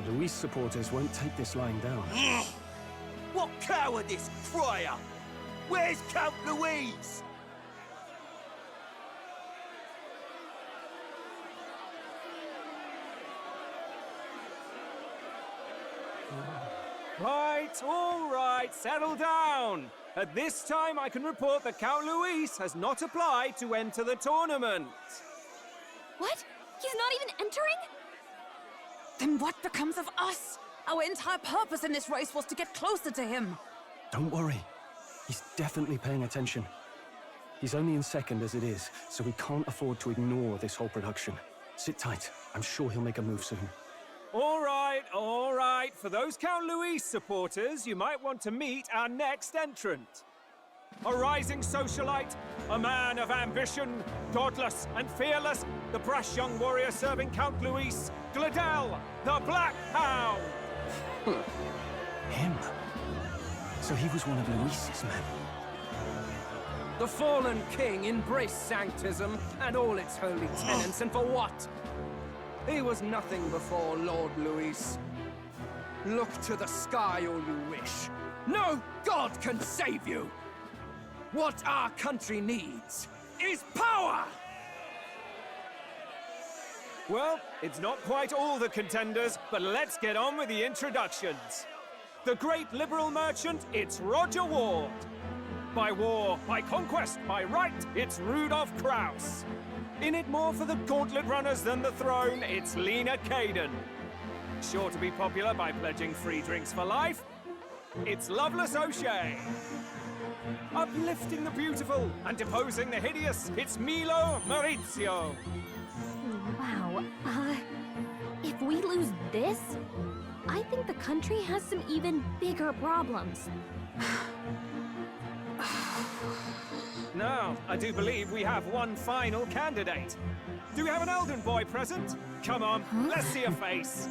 The Luis supporters won't take this lying down.
What cowardice, Friar! Where's Count Louise?
settle down. At this time, I can report that Count Luis has not applied to enter the tournament.
What? He's not even entering?
Then what becomes of us? Our entire purpose in this race was to get closer to him.
Don't worry. He's definitely paying attention. He's only in second as it is, so we can't afford to ignore this whole production. Sit tight. I'm sure he'll make a move soon.
All right. For those Count Luis supporters, you might want to meet our next entrant. A rising socialite, a man of ambition, godless and fearless, the brash young warrior serving Count Luis, Gladel, the Black Hound.
Him? So he was one of Luis's men.
The fallen king embraced sanctism and all its holy tenets, and for what? He was nothing before Lord Luis. Look to the sky all you wish. No god can save you! What our country needs is power!
Well, it's not quite all the contenders, but let's get on with the introductions. The great liberal merchant, it's Roger Ward. By war, by conquest, by right, it's Rudolph Kraus. In it more for the gauntlet runners than the throne, it's Lena Caden. Sure to be popular by pledging free drinks for life, it's Loveless O'Shea. Uplifting the beautiful and deposing the hideous, it's Milo Maurizio.
Wow. If we lose this, I think the country has some even bigger problems.
Now, I do believe we have one final candidate. Do we have an Elden boy present? Come on, let's see a face.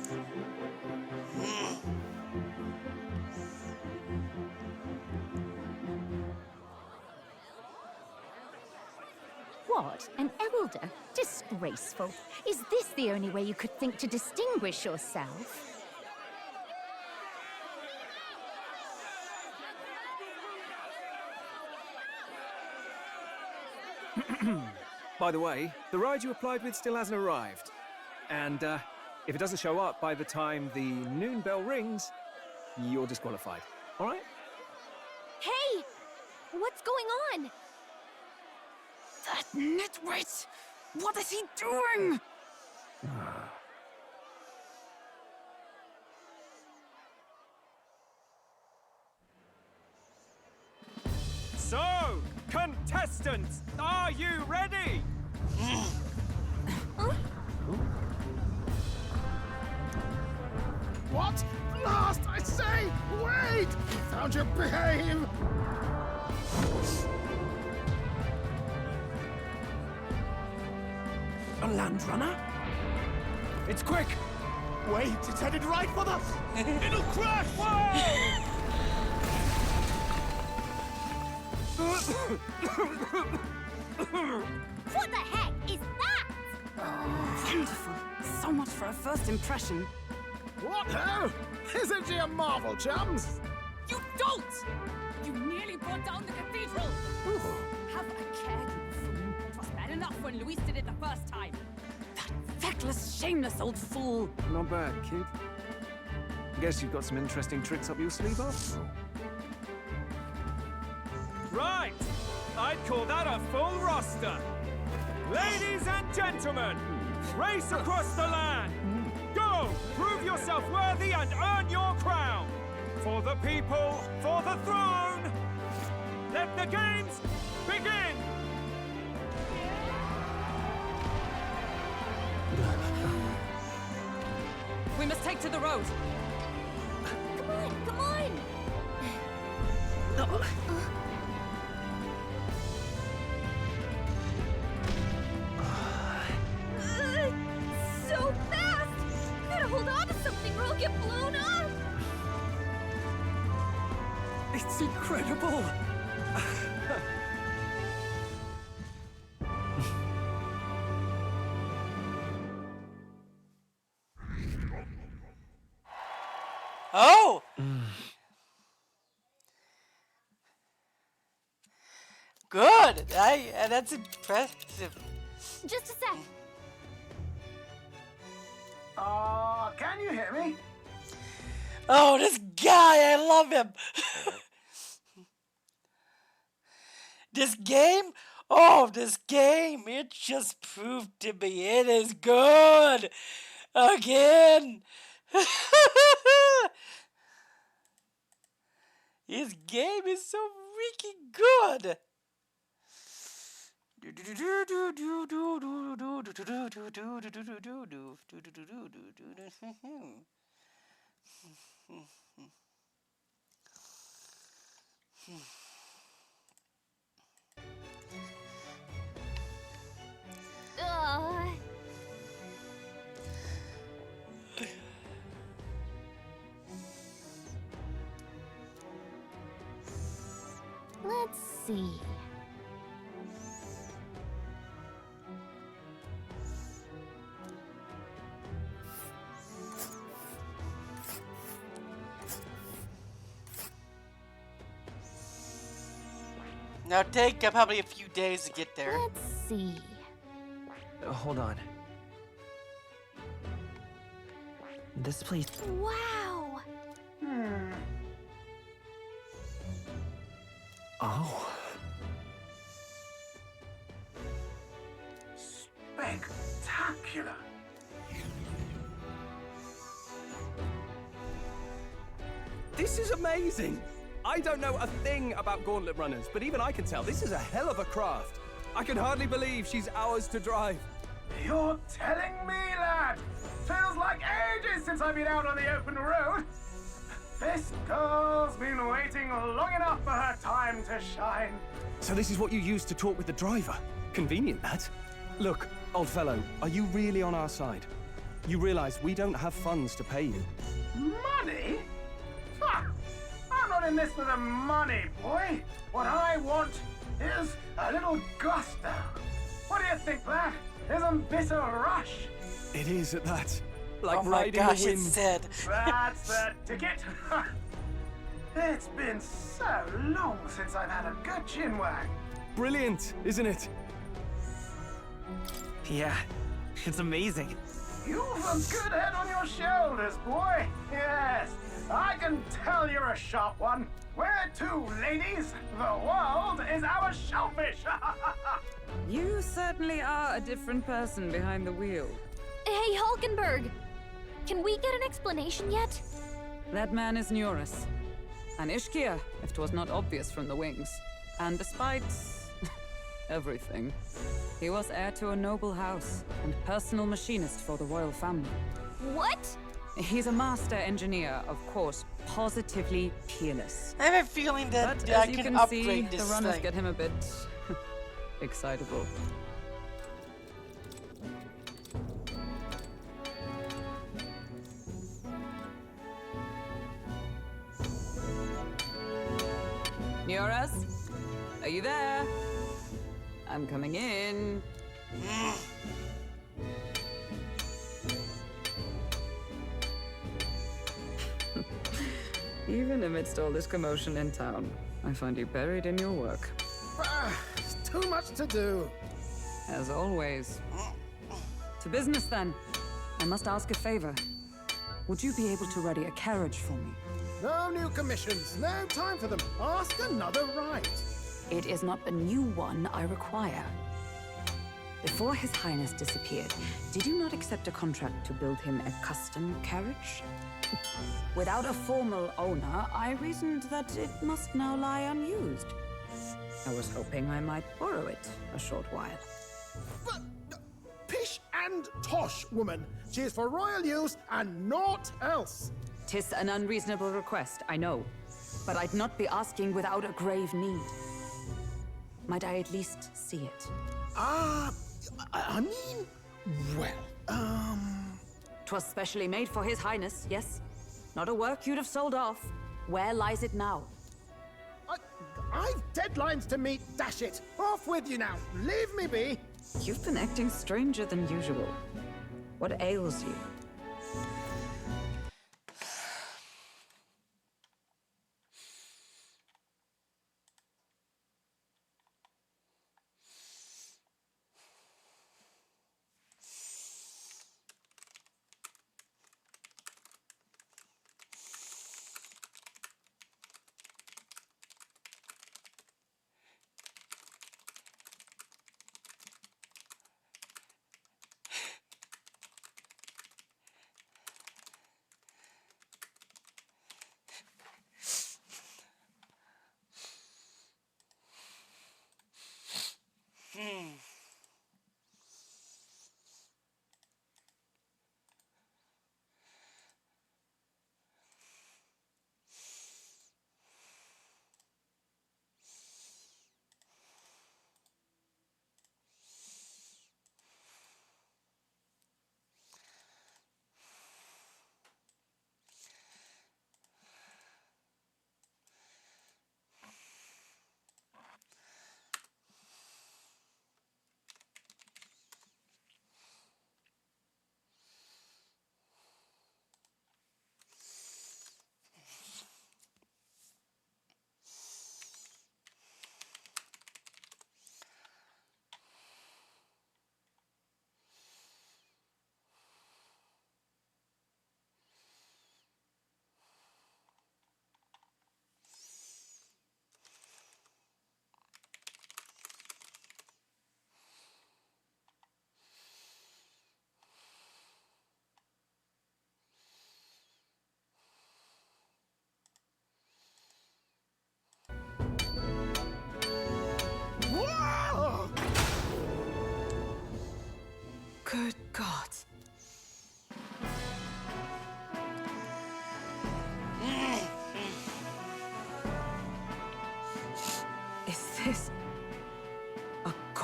What? An elder? Disgraceful. Is this the only way you could think to distinguish yourself?
By the way, the ride you applied with still hasn't arrived. And if it doesn't show up by the time the noon bell rings, you're disqualified. All right?
Hey! What's going on?
That nitwit! What is he doing?
So, contestants, are you ready?
What? Last, I say! Wait! Found your behave!
A land runner?
It's quick!
Wait, it's headed right for us!
It'll crash! Whoa!
What the heck is that?
Wonderful. So much for a first impression.
What ho? Isn't she a marvel, chums?
You don't! You nearly brought down the cathedral! Have a care, you fool. It was bad enough when Luis did it the first time. That feckless, shameless old fool.
Not bad, kid. Guess you've got some interesting tricks up your sleeve, huh? Right! I'd call that a full roster. Ladies and gentlemen, race across the land. Go! Prove yourself worthy and earn your crown. For the people, for the throne. Let the games begin!
We must take to the road.
Come on, come on! So fast! Gotta hold on to something or I'll get blown up!
It's incredible!
Oh! Good! That's impressive.
Just a sec.
Can you hear me?
Oh, this guy, I love him. This game, this game, it just proved to me it is good again. This game is so freaking good.
Ugh. Let's see.
Now take probably a few days to get there.
Let's see.
Hold on. This place...
Wow.
Oh.
Spectacular.
This is amazing! I don't know a thing about gauntlet runners, but even I can tell this is a hell of a craft. I can hardly believe she's ours to drive.
You're telling me, lad? Feels like ages since I've been out on the open road. This girl's been waiting long enough for her time to shine.
So this is what you use to talk with the driver? Convenient, that. Look, old fellow, are you really on our side? You realize we don't have funds to pay you.
Money? Ha! I'm not in this for the money, boy. What I want is a little gusto. What do you think, lad? Isn't this a rush?
It is at that. Like
Oh my
riding
gosh,
the wind.
it's said.
That's the ticket. It's been so long since I've had a good chinwag.
Brilliant, isn't it?
Yeah, it's amazing.
You've a good head on your shoulders, boy. Yes, I can tell you're a sharp one. Where to, ladies? The world is our shellfish.
You certainly are a different person behind the wheel.
Hey, Hulkenberg! Can we get an explanation yet?
That man is Neurus. An Ishkia, if 'twas not obvious from the wings. And despite everything, he was heir to a noble house and personal machinist for the royal family.
What?
He's a master engineer, of course, positively peerless.
I have a feeling that
But
I
as you
can
can
upgrade
see,
this
the runners
thing.
get him a bit excitable. Neurus, are you there? I'm coming in. Even amidst all this commotion in town, I find you buried in your work.
Too much to do.
As always. To business, then. I must ask a favor. Would you be able to ready a carriage for me?
No new commissions. No time for them. Ask another right.
It is not a new one I require. Before His Highness disappeared, did you not accept a contract to build him a custom carriage? Without a formal owner, I reasoned that it must now lie unused. I was hoping I might borrow it a short while.
But, pish and tosh, woman. She is for royal use and naught else.
'Tis an unreasonable request, I know. But I'd not be asking without a grave need. Might I at least see it?
I mean, well,
'Twas specially made for His Highness, yes? Not a work you'd have sold off. Where lies it now?
I've deadlines to meet, dash it. Off with you now. Leave me be.
You've been acting stranger than usual. What ails you?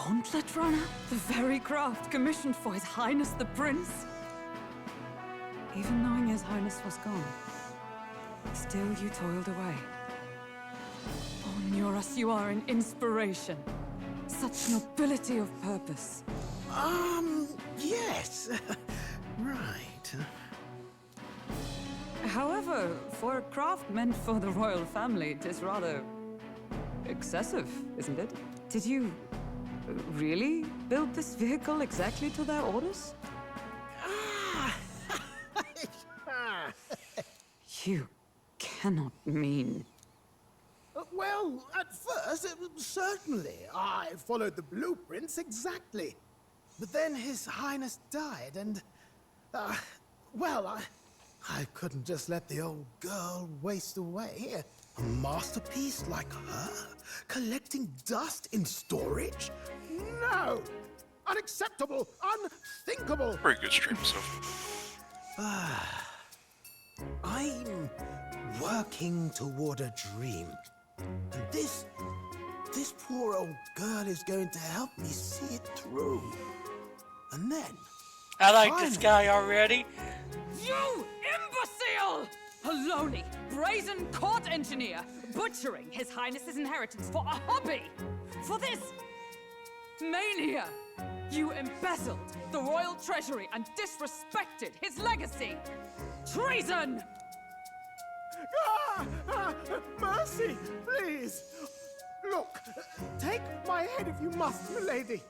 Gauntlet Runner? The very craft commissioned for His Highness the Prince? Even knowing His Highness was gone, still you toiled away. Oh, Nuras, you are an inspiration. Such nobility of purpose.
Yes. Right.
However, for a craft meant for the royal family, it is rather excessive, isn't it? Did you really build this vehicle exactly to their orders? You cannot mean...
Well, at first, certainly. I followed the blueprints exactly. But then His Highness died, and... well, I couldn't just let the old girl waste away. A masterpiece like her? Collecting dust in storage? No! Unacceptable! Unthinkable!
Pretty good stream, so.
I'm working toward a dream. And this poor old girl is going to help me see it through. And then...
I like this guy already.
You imbecile! A lowly, brazen court engineer, butchering His Highness's inheritance for a hobby! For this mania! You embezzled the royal treasury and disrespected his legacy! Treason!
Mercy, please! Look, take my head if you must, milady.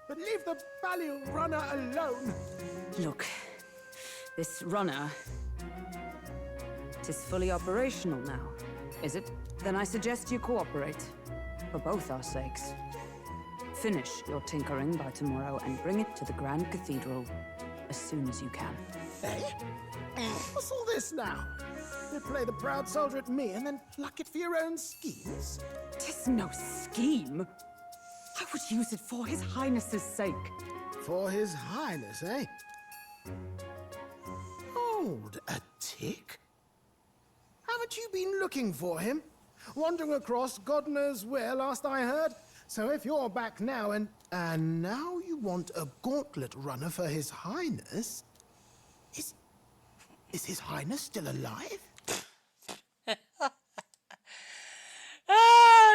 But leave the Balliol runner alone.
Look, this runner... it is fully operational now, is it? Then I suggest you cooperate. For both our sakes. Finish your tinkering by tomorrow and bring it to the Grand Cathedral as soon as you can.
Eh? What's all this now? You play the proud soldier at me and then pluck it for your own schemes?
Tis no scheme. I would use it for His Highness's sake.
For His Highness, eh? Hold a tick. Haven't you been looking for him? Wandering across God knows where, last I heard. So if you're back now and now you want a gauntlet runner for His Highness? Is His Highness still alive?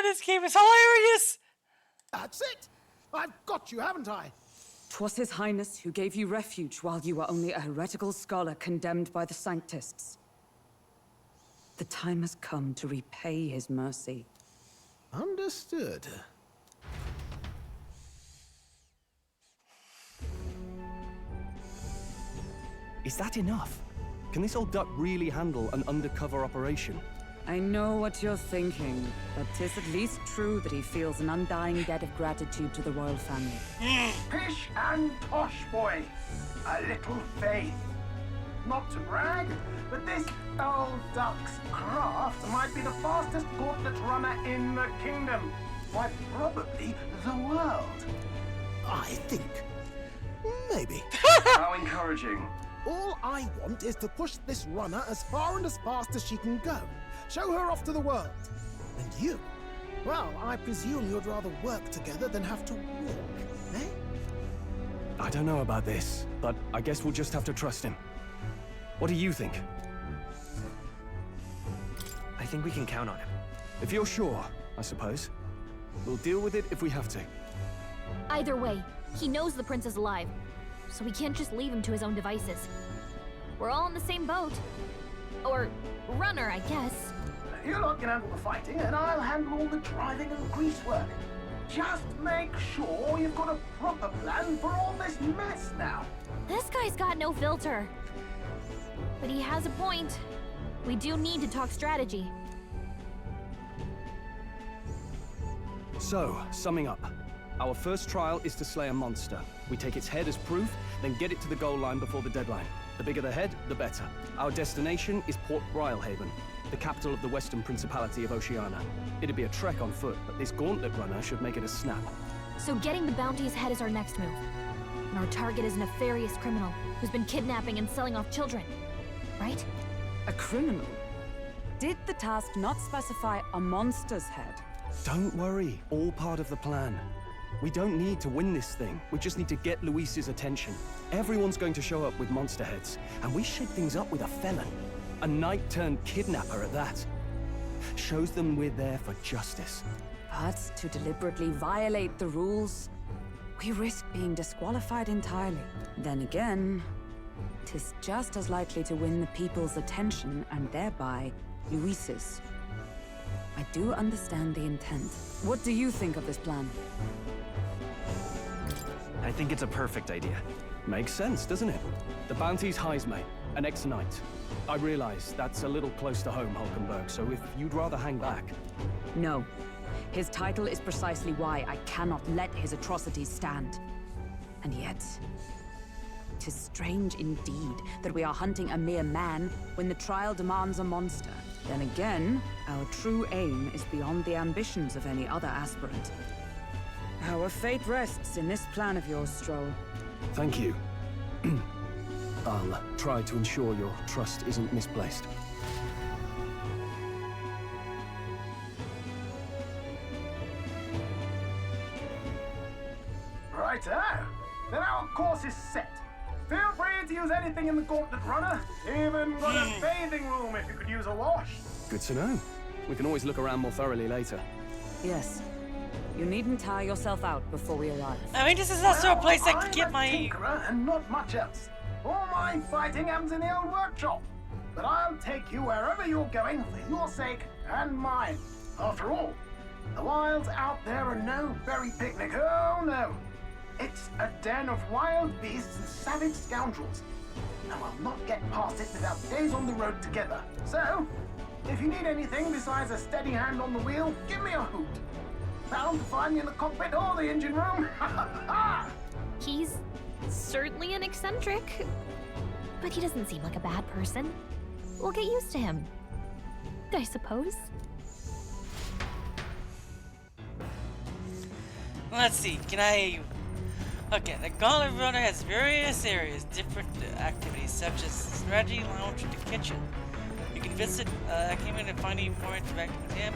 This game is hilarious!
That's it! I've got you, haven't I?
'Twas His Highness who gave you refuge while you were only a heretical scholar condemned by the Sanctists. The time has come to repay His mercy.
Understood.
Is that enough? Can this old duck really handle an undercover operation?
I know what you're thinking, but 'tis at least true that he feels an undying debt of gratitude to the royal family.
Pish and tosh, boy. A little faith. Not to brag, but this old duck's craft might be the fastest gauntlet runner in the kingdom. Why, probably the world.
I think. Maybe.
How encouraging.
All I want is to push this runner as far and as fast as she can go. Show her off to the world. And you? Well, I presume you'd rather work together than have to walk, eh?
I don't know about this, but I guess we'll just have to trust him. What do you think?
I think we can count on him.
If you're sure, I suppose. We'll deal with it if we have to.
Either way, he knows the prince is alive, so we can't just leave him to his own devices. We're all in the same boat. Or runner, I guess.
You lot can handle the fighting, and I'll handle all the driving and grease work. Just make sure you've got a proper plan for all this mess now.
This guy's got no filter. But he has a point. We do need to talk strategy.
So, summing up. Our first trial is to slay a monster. We take its head as proof, then get it to the goal line before the deadline. The bigger the head, the better. Our destination is Port Brilehaven, the capital of the Western Principality of Oceania. It'd be a trek on foot, but this gauntlet runner should make it a snap.
So getting the bounty's head is our next move. And our target is a nefarious criminal who's been kidnapping and selling off children. Right?
A criminal? Did the task not specify a monster's head?
Don't worry, all part of the plan. We don't need to win this thing. We just need to get Luis's attention. Everyone's going to show up with monster heads, and we shake things up with a felon. A knight-turned-kidnapper at that. Shows them we're there for justice.
But to deliberately violate the rules, we risk being disqualified entirely. Then again, 'tis just as likely to win the people's attention and thereby Luis's. I do understand the intent. What do you think of this plan?
I think it's a perfect idea.
Makes sense, doesn't it? The bounty's Heisme, an ex-knight. I realize that's a little close to home, Hulkenberg, so if you'd rather hang back...
No. His title is precisely why I cannot let his atrocities stand. And yet, 'tis strange indeed that we are hunting a mere man when the trial demands a monster. Then again, our true aim is beyond the ambitions of any other aspirant. Our fate rests in this plan of yours, Stroll.
Thank you. I'll try to ensure your trust isn't misplaced.
Righto. Then our course is set. Feel free to use anything in the Gauntlet Runner. Even got a bathing room if you could use a wash.
Good to know. We can always look around more thoroughly later.
Yes. You needn't tire yourself out before we arrive.
I mean, this is also a place I can get
I'm
my...
a tinkerer and not much else. All my fighting happens in the old workshop. But I'll take you wherever you're going for your sake and mine. After all, the wilds out there are no berry picnic. Oh no. It's a den of wild beasts and savage scoundrels. And we'll not get past it without days on the road together. So, if you need anything besides a steady hand on the wheel, give me a hoot. Bound to find me in the cockpit or the engine room.
He's certainly an eccentric, but he doesn't seem like a bad person. We'll get used to him, I suppose.
Let's see, can I... Okay, the Gauntlet Runner has various areas, different activities, such as strategy lounge and the kitchen. You can visit, I came in to find you more interacting with him.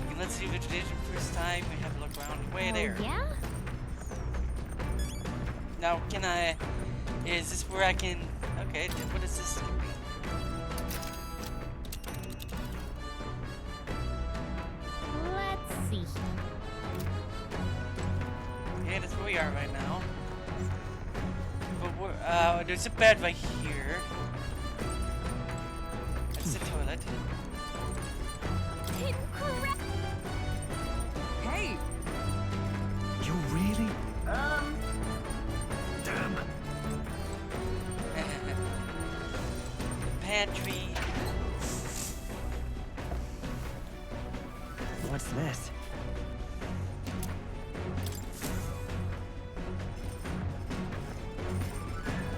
You can let's see vegetation first time, we have a look around way there.
Yeah?
Now, can I... Is this where I can... Okay, what is this?
Let's see.
Yeah, that's where we are right now. But we're, there's a bed right here. That's the toilet.
Incorrect.
Hey!
You really?
Damn. Pantry.
What's this?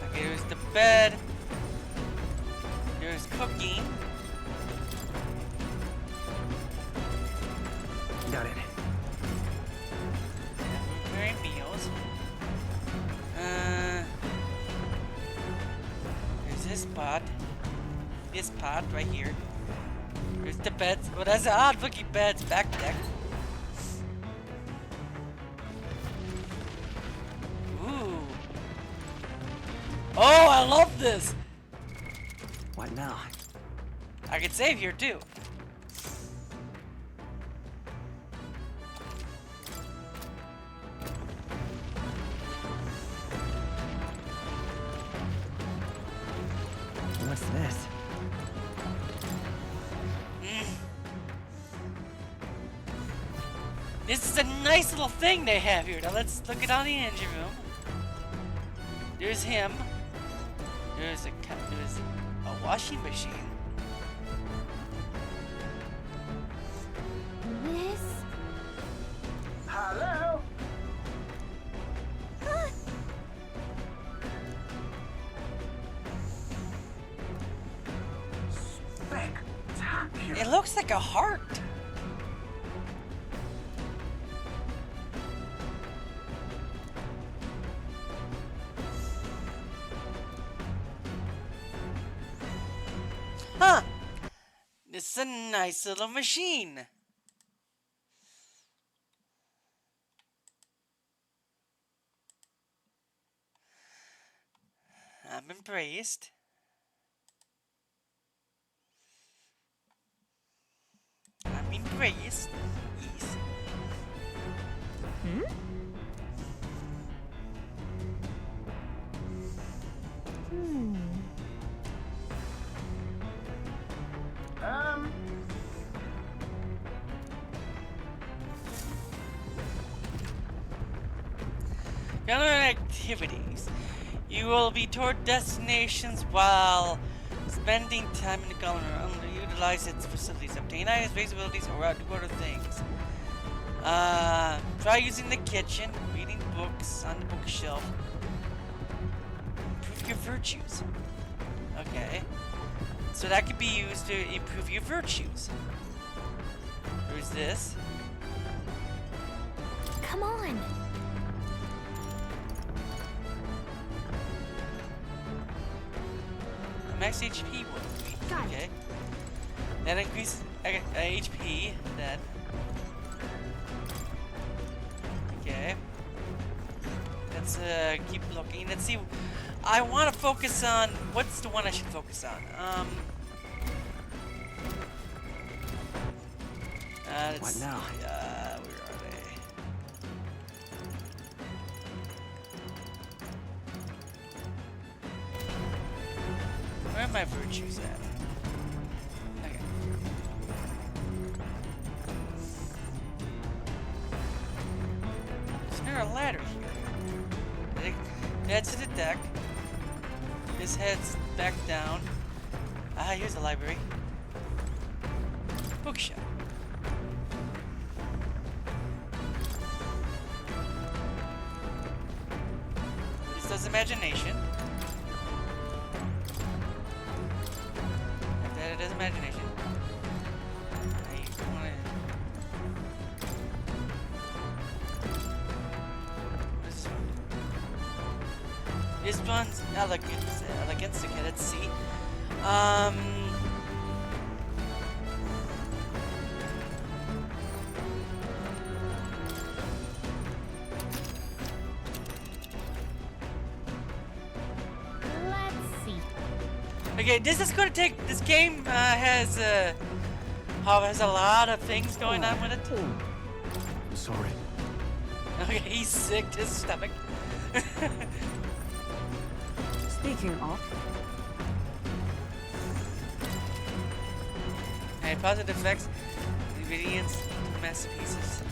Okay, there's the bed. There's cooking.
Got it.
Preparing meals. There's this pot. This pot right here. There's the beds. Well, that's an odd looking beds back there. Ooh. Oh, I love this.
What now?
I can save here too.
What's this?
This is a nice little thing they have here. Now let's look at all the engine room. There's him. There's a washing machine.
This?
Hello? Spectacular.
It looks like a heart. Huh. This is a nice little machine. I'm embraced. I'm embraced. Yes.
Hmm?
Other activities. You will be toward destinations while spending time in the colony. Underutilize its facilities. Obtain items, raise abilities, or do other things. Try using the kitchen, reading books on the bookshelf. Improve your virtues. Okay. So that could be used to improve your virtues. There's this.
Come on.
Max HP will be. Okay. That increases HP. Then. Okay. Let's keep looking. Let's see. I want to focus on what's the one I should focus on.
What now?
Where are they? Where are my virtues at? Okay. Is there a ladder here? Head to the deck. This heads back down. Here's the library. Bookshelf. This does imagination. That does imagination. This one's elegance. Okay, let's see.
Let's see.
Okay, this is gonna take. This game has a lot of things going on with it.
I'm sorry.
Okay, he's sick to his stomach.
Speaking of,
Hey, positive effects, ingredients, masterpieces.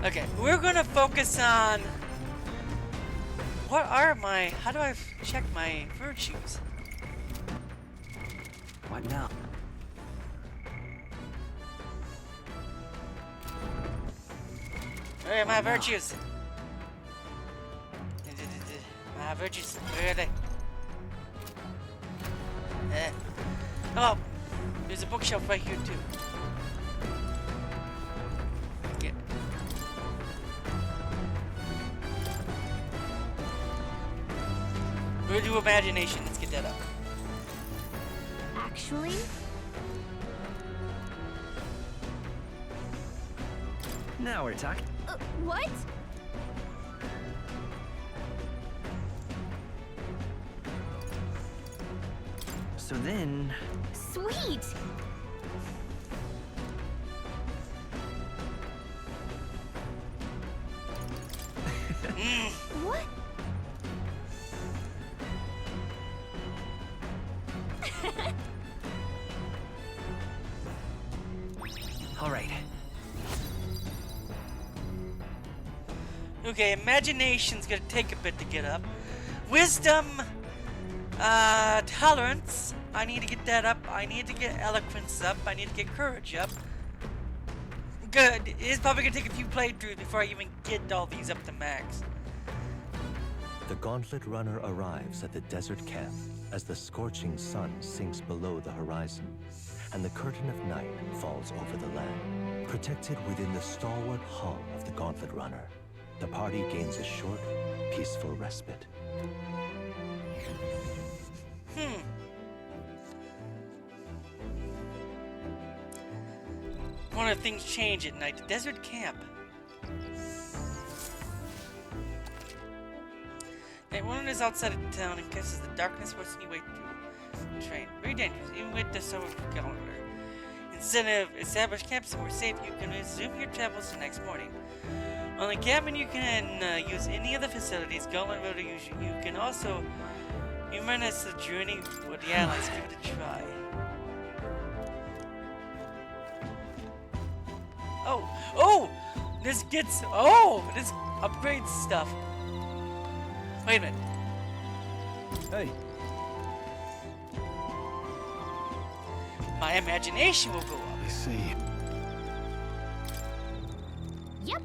Okay, we're gonna focus on what are my. How do I check my virtues?
What now?
Where are my virtues? My virtues, where are they? Oh, there's a bookshelf right here too. Okay. We'll do imagination. Let's get that up.
Actually,
Now we're talking.
what?
So then,
Sweet! What?
all right.
Okay, imagination's gonna take a bit to get up. Wisdom, tolerance. I need to get that up. I need to get eloquence up. I need to get courage up. Good. It's probably gonna take a few playthroughs before I even get all these up to max.
The Gauntlet Runner arrives at the desert camp as the scorching sun sinks below the horizon and the curtain of night falls over the land. Protected within the stalwart hull of the Gauntlet Runner, the party gains a short, peaceful respite.
wonder if things change at night. The desert camp. Night wanders outside of town and catches the darkness forcing you way through the train. Very dangerous, even with the summer calendar. Instead of establish camp somewhere safe, you can resume your travels the next morning. On the cabin, you can use any of the facilities. Go on road you can also reminisce the journey with the allies. Give it a try. Oh! This upgrades stuff. Wait a minute.
Hey.
My imagination will go up.
I see.
Yep.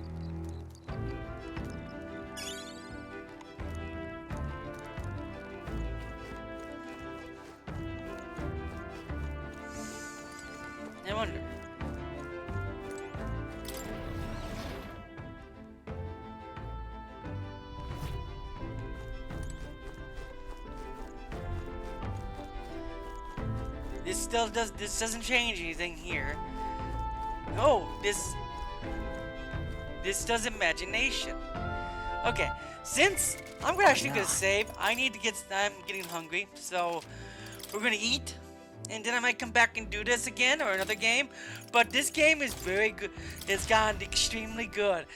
I wonder. This doesn't change anything here. Oh, this does imagination. Okay, since I'm actually gonna save, I'm getting hungry, so we're gonna eat, and then I might come back and do this again or another game. But this game is very good. It's gotten extremely good.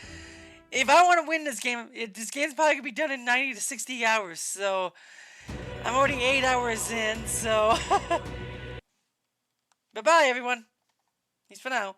If I want to win this game, this game's probably gonna be done in 90 to 60 hours. So I'm already 8 hours in. So. Bye-bye, everyone. Peace for now.